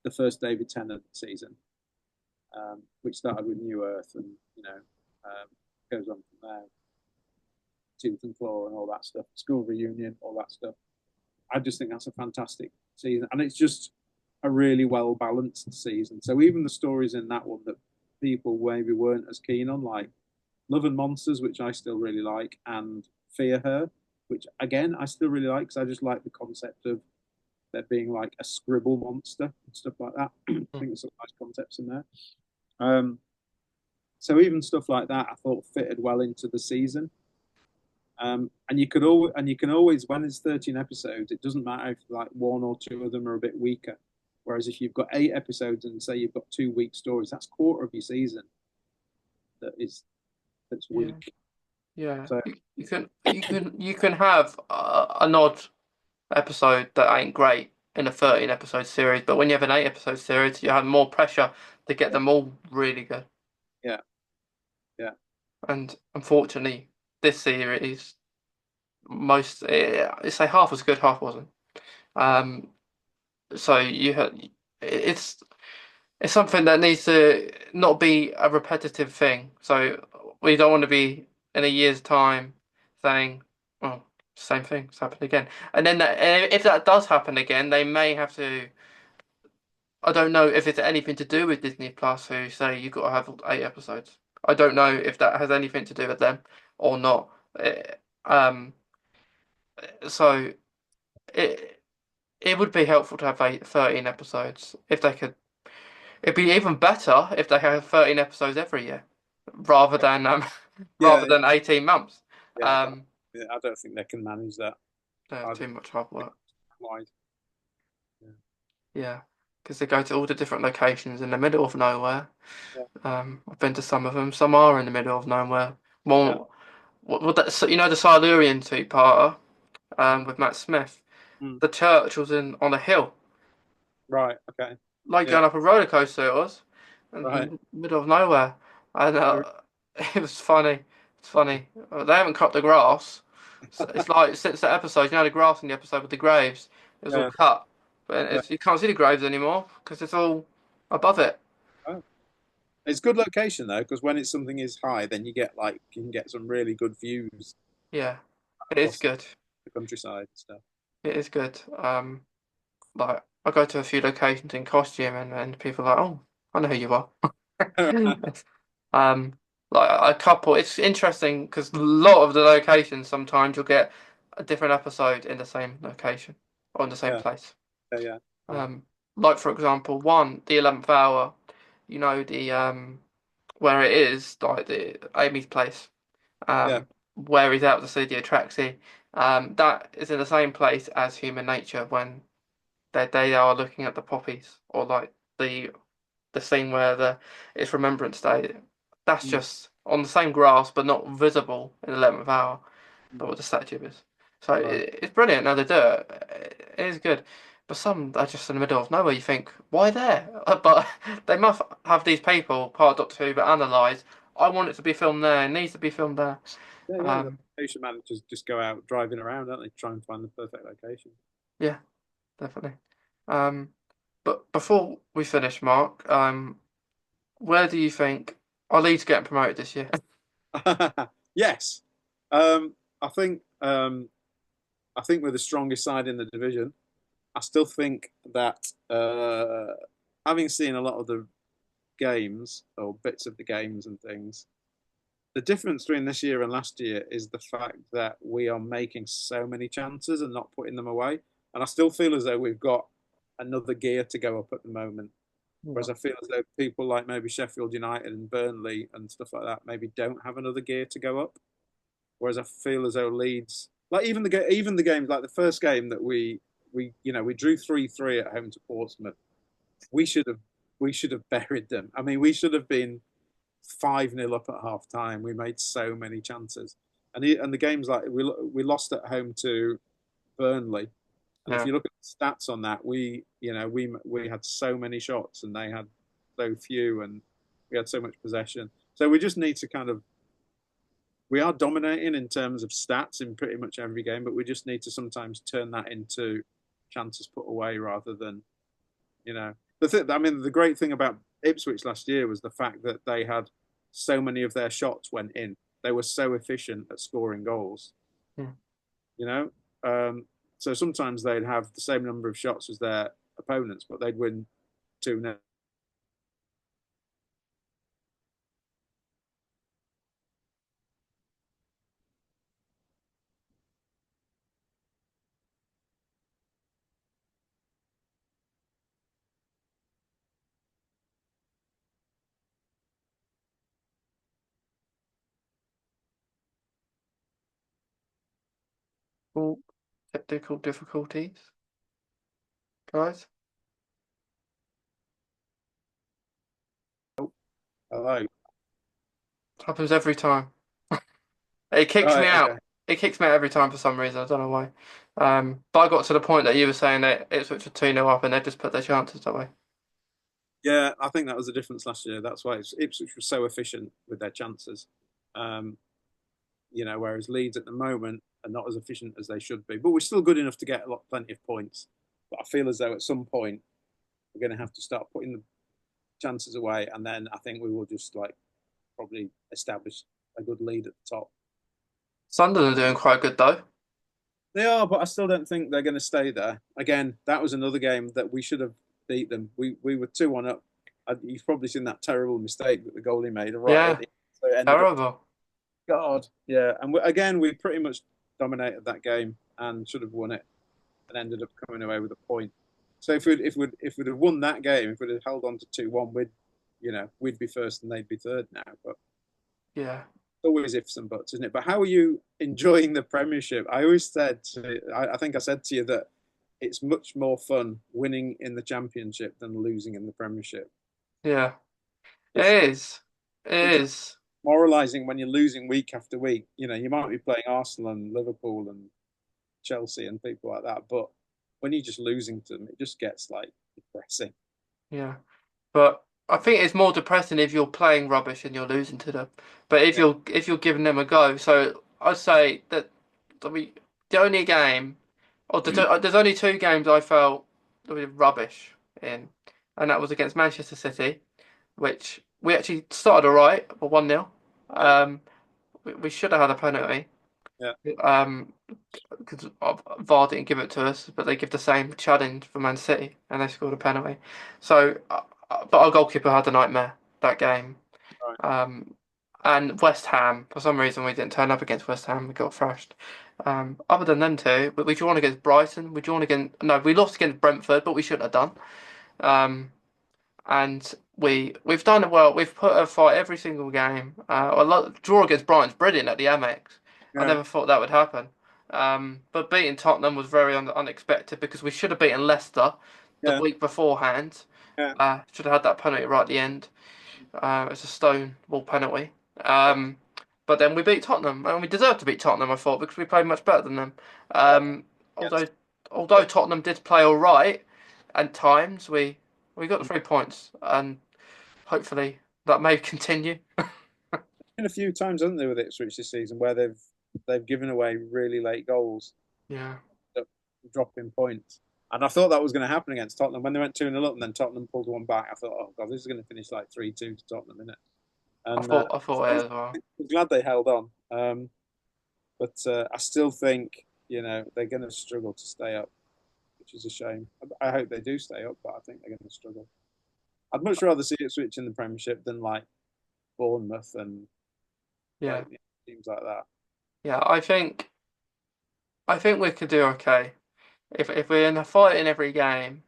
the first David Tennant season, which started with New Earth and goes on from there, Tooth and Claw and all that stuff, School Reunion, all that stuff. I just think that's a fantastic season, and it's just a really well balanced season. So even the stories in that one that people maybe weren't as keen on, like Love and Monsters, which I still really like, and Fear Her, which again I still really like because I just like the concept of there being like a scribble monster and stuff like that. I think there's some nice concepts in there. Um, so even stuff like that, I thought fitted well into the season. And you can always when it's 13 episodes, it doesn't matter if like one or two of them are a bit weaker. Whereas if you've got 8 episodes and say you've got 2 week stories, that's a quarter of your season that's yeah, weak. yeah. So You can have an odd episode that ain't great in a 13 episode series, but when you have an 8 episode series, you have more pressure to get yeah, them all really good. yeah, yeah, And unfortunately, this series I say half was good, half wasn't. Um, so it's it's something that needs to not be a repetitive thing. So we don't want to be in a year's time saying, "Oh, same thing, it's happened again." And then if that does happen again, they may have to. I don't know if it's anything to do with Disney Plus, who say you've got to have 8 episodes. I don't know if that has anything to do with them or not. Um, so it it would be helpful to have 13 episodes if they could. It'd be even better if they had 13 episodes every year rather than Yeah, rather than 18 months. yeah, but Um, yeah, I don't think they can manage that. I too much hard work. wide. Yeah, Yeah, because they go to all the different locations in the middle of nowhere. yeah, I've been to some of them. Some are in the middle of nowhere. yeah. Well, that, so, you know the Silurian two-parter with Matt Smith. Mm, The church was in on a hill, right. Okay. like Yeah. going up a roller coaster. It was in Right. the middle of nowhere, and it was funny. It's funny. They haven't cut the grass. So it's like since that episode, you know the grass in the episode with the graves, it was all Yeah. cut, but Yeah. you can't see the graves anymore because it's all above it. Oh. It's good location though, because when it's something is high, then you can get some really good views Yeah, it is across good. the countryside and stuff. It is good. Like I go to a few locations in costume, and people are like, "Oh, I know who you are." Um, like a couple. It's interesting because a lot of the locations sometimes you'll get a different episode in the same location or in the same Yeah. place. Yeah. Yeah. Yeah. Um, like for example, one the 11th hour. You know the where it is like the Amy's place. Yeah. Where he's out to see the Atraxi. That is in the same place as human nature when they are looking at the poppies or like the the scene where the it's Remembrance Day. That's Mm, just on the same grass but not visible in 11th hour, but mm, what the statue is. So right. it's brilliant. Now they do it. It is good. But some are just in the middle of nowhere. You think, why there? But they must have these people, part of Doctor Who, that analyse. I want it to be filmed there. It needs to be filmed there. Yeah. Yeah. The Um, location managers just go out driving around, don't they? Try and find the perfect location. yeah, definitely. Um, but before we finish, Mark, where do you think our Leeds getting promoted this year? Yes. I think I think we're the strongest side in the division. I still think that having seen a lot of the games or bits of the games and things, the difference between this year and last year is the fact that we are making so many chances and not putting them away. And I still feel as though we've got another gear to go up at the moment. Yeah. Whereas I feel as though people like maybe Sheffield United and Burnley and stuff like that maybe don't have another gear to go up. Whereas I feel as though Leeds, like even the games like the first game that we drew 3-3 at home to Portsmouth. We should have we should have buried them. I mean, we should have been 5-0 up at half time. We made so many chances, and the games like we lost at home to Burnley. And if Yeah. you look at the stats on that, we had so many shots and they had so few, and we had so much possession. So we just need to kind of we are dominating in terms of stats in pretty much every game, but we just need to sometimes turn that into chances put away rather than I mean, the great thing about Ipswich last year was the fact that they had so many of their shots went in. They were so efficient at scoring goals. Yeah. You know, so sometimes they'd have the same number of shots as their opponents, but they'd win 2-0. All technical difficulties, guys. Hello. Happens every time. It kicks me Right. out. Okay. It kicks me out every time for some reason. I don't know why. But I got to the point that you were saying that Ipswich were 2-0 up and they just put their chances that way. Yeah, I think that was the difference last year. That's why Ipswich was so efficient with their chances. Um, whereas Leeds at the moment are not as efficient as they should be. But we're still good enough to get plenty of points. But I feel as though at some point we're going to have to start putting the chances away, and then I think we will just like probably establish a good lead at the top. Sunderland are doing quite good though. They are, but I still don't think they're going to stay there. Again, that was another game that we should have beat them. We were 2-1 up. You've probably seen that terrible mistake that the goalie made right at Yeah, the So it ended up, Terrible. God, yeah. And again, we pretty much dominated that game and should have won it, and ended up coming away with a point. So if we'd have won that game, if we'd have held on to 2-1, we'd be first and they'd be third now. But Yeah. always ifs and buts, isn't it? But how are you enjoying the Premiership? I always said, I think I said to you that it's much more fun winning in the Championship than losing in the Premiership. Yeah. It's It is. It it's is. moralising when you're losing week after week. You might be playing Arsenal and Liverpool and Chelsea and people like that, but when you're just losing to them, it just gets like depressing. Yeah. But I think it's more depressing if you're playing rubbish and you're losing to them. But if Yeah, you're giving them a go, so I'd say that I mean the only game, or there's only two games I felt were rubbish in, and that was against Manchester City, which we actually started alright, but 1-0. yeah, We should have had a penalty. yeah. Um, because VAR didn't give it to us, but they give the same challenge for Man City, and they scored a penalty. So, but our goalkeeper had a nightmare that game. Right. Um, and West Ham, for some reason, we didn't turn up against West Ham. We got thrashed. Other than them two, but we drawn against Brighton. We drawn against no, we lost against Brentford, but we shouldn't have done. Um, and we've done it well. We've put a fight every single game. Draw against Brighton's brilliant at the Amex. I Yeah, never thought that would happen. But beating Tottenham was very unexpected because we should have beaten Leicester the yeah, week beforehand. yeah, Should have had that penalty right at the end. It's a stone wall penalty. yeah, But then we beat Tottenham, and we deserved to beat Tottenham, I thought, because we played much better than them. yeah. Um, although Against, although Tottenham did play all right at times, we got the 3 points, and hopefully that may continue. been a few times, hasn't there, with Ipswich this season where they've given away really late goals, Yeah, dropping points. And I thought that was going to happen against Tottenham when they went 2-0 up and then Tottenham pulled one back. I thought, oh God, this is going to finish like 3-2 to Tottenham, isn't it? And I thought it as well. I'm glad they held on. But I still think, they're going to struggle to stay up, which is a shame. I hope they do stay up, but I think they're going to struggle. I'd much rather see Ipswich in the Premiership than like Bournemouth and Yeah, like teams like that. yeah. I think we could do okay if we're in a fight in every game,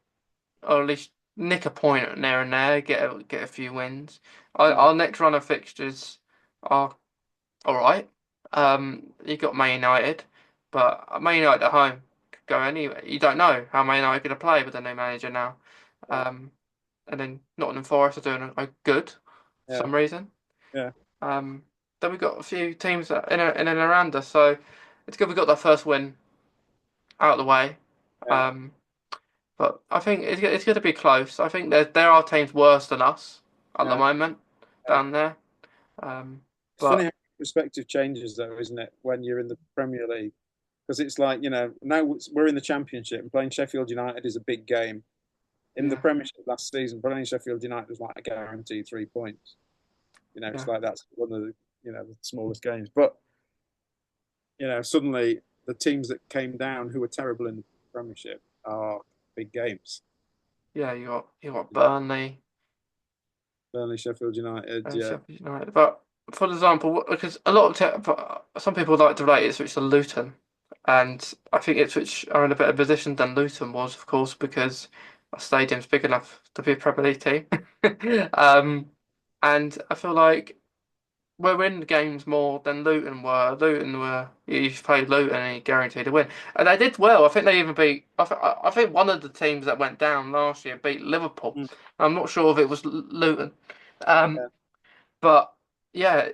or at least nick a point there and there, get a few wins. Mm. Our next run of fixtures are all right. You got Man United, but Man United at home could go anywhere. You don't know how Man United are going to play with the new manager now. Yeah, Um, and then Nottingham Forest are doing a good for yeah, some reason. yeah. Um, then we've got a few teams that in and around us, so it's good we got that first win out of the way. Yeah. Um, but I think it's going to be close. I think there are teams worse than us at the Yeah, moment yeah. down there. Um, It's funny but how perspective changes, though, isn't it, when you're in the Premier League? Because it's like, now we're in the Championship and playing Sheffield United is a big game. In the yeah, Premiership last season, playing Sheffield United was like a guaranteed 3 points. It's yeah, like that's one of the smallest games. But, suddenly the teams that came down who were terrible in the Premiership are big games. yeah. You got Burnley. Burnley, Sheffield United, yeah. Sheffield United. But for example, because a lot of some people like to relate Ipswich to Luton, and I think Ipswich are in a better position than Luton was, of course, because our stadium's big enough to be a Premier League team. um, and I feel like we're in the games more than Luton were. Luton were you played Luton and you guaranteed a win, and they did well. I think they even beat. I think one of the teams that went down last year beat Liverpool. Mm, I'm not sure if it was Luton. Um, yeah. but yeah,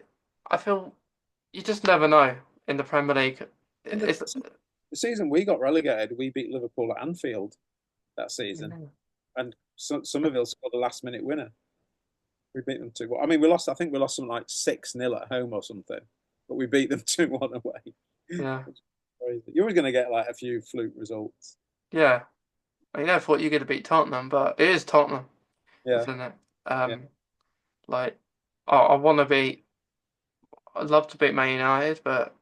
I feel you just never know in the Premier League. In It's the season we got relegated, we beat Liverpool at Anfield that season, and Somerville scored a last-minute winner. We beat them 2-1. I mean, we lost. I think we lost something like 6-0 at home or something, but we beat them 2-1 away. yeah, Crazy. You're always going to get like a few fluke results. yeah. I never thought you're going to beat Tottenham, but it is Tottenham, Yeah, isn't it? yeah, Like I want to beat. I'd love to beat Man United, but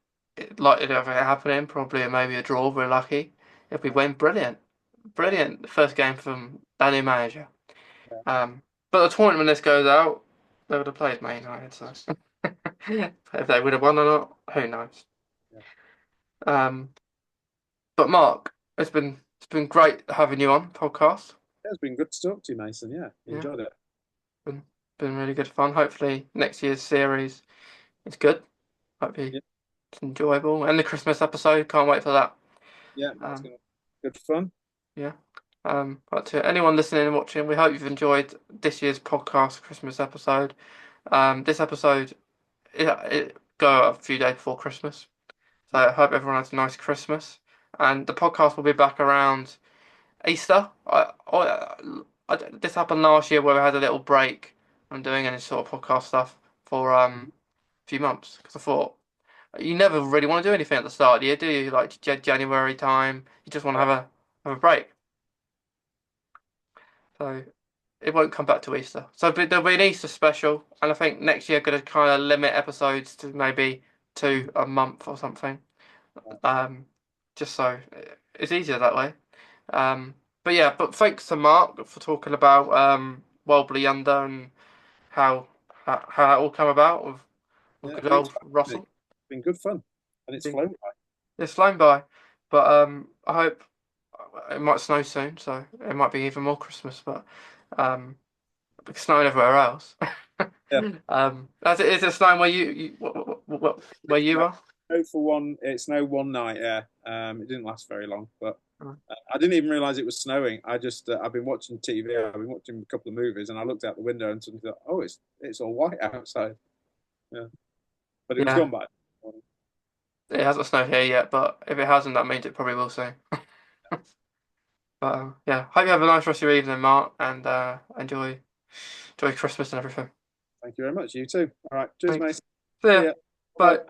likely to ever happening. Probably maybe a draw. If we're lucky. If we win, brilliant, yeah, brilliant. First game from our new manager. yeah. But the tournament when this goes out, they would have played Man United. So If they would have won or not, who knows? Yeah. Um, but Mark, it's been great having you on podcast. It's been good to talk to you, Mason. Yeah, Yeah, enjoyed it. been been really good fun. Hopefully next year's series is good. Hopefully Yeah, it's enjoyable. And the Christmas episode, can't wait for that. yeah, that's Um, gonna be good fun. yeah. But to anyone listening and watching, we hope you've enjoyed this year's podcast Christmas episode. This episode it go out a few days before Christmas. So I hope everyone has a nice Christmas. And the podcast will be back around Easter. This happened last year where we had a little break from doing any sort of podcast stuff for Mhm. a few months because I thought you never really want to do anything at the start of the year, do you? Like January time, you just want to Yeah, have a break. So it won't come back to Easter. So there'll be an Easter special, and I think next year going to kind of limit episodes to maybe two a month or something. Um, just so it's easier that way. Um, but yeah, but thanks to Mark for talking about Wild Blue Younder and how that all came about with yeah. good Thanks old for having me. Russell. It's been good fun, and it's Been flown by. It's flown by, but I hope it might snow soon, so it might be even more Christmas. But um, it's snowing everywhere else. Yeah, Is it snowing where where you no, are? no for one. It snowed one night. Yeah, it didn't last very long, but I didn't even realize it was snowing. I've been watching TV. I've been watching a couple of movies, and I looked out the window and suddenly thought, oh, it's all white outside. Yeah, but it was Yeah, gone by. it hasn't snowed here yet, but if it hasn't, that means it probably will soon. But yeah, hope you have a nice rest of your evening, Mark, and enjoy Christmas and everything. Thank you very much. You too. All right. Cheers, Thanks. mate. See See ya. ya. Bye. Bye.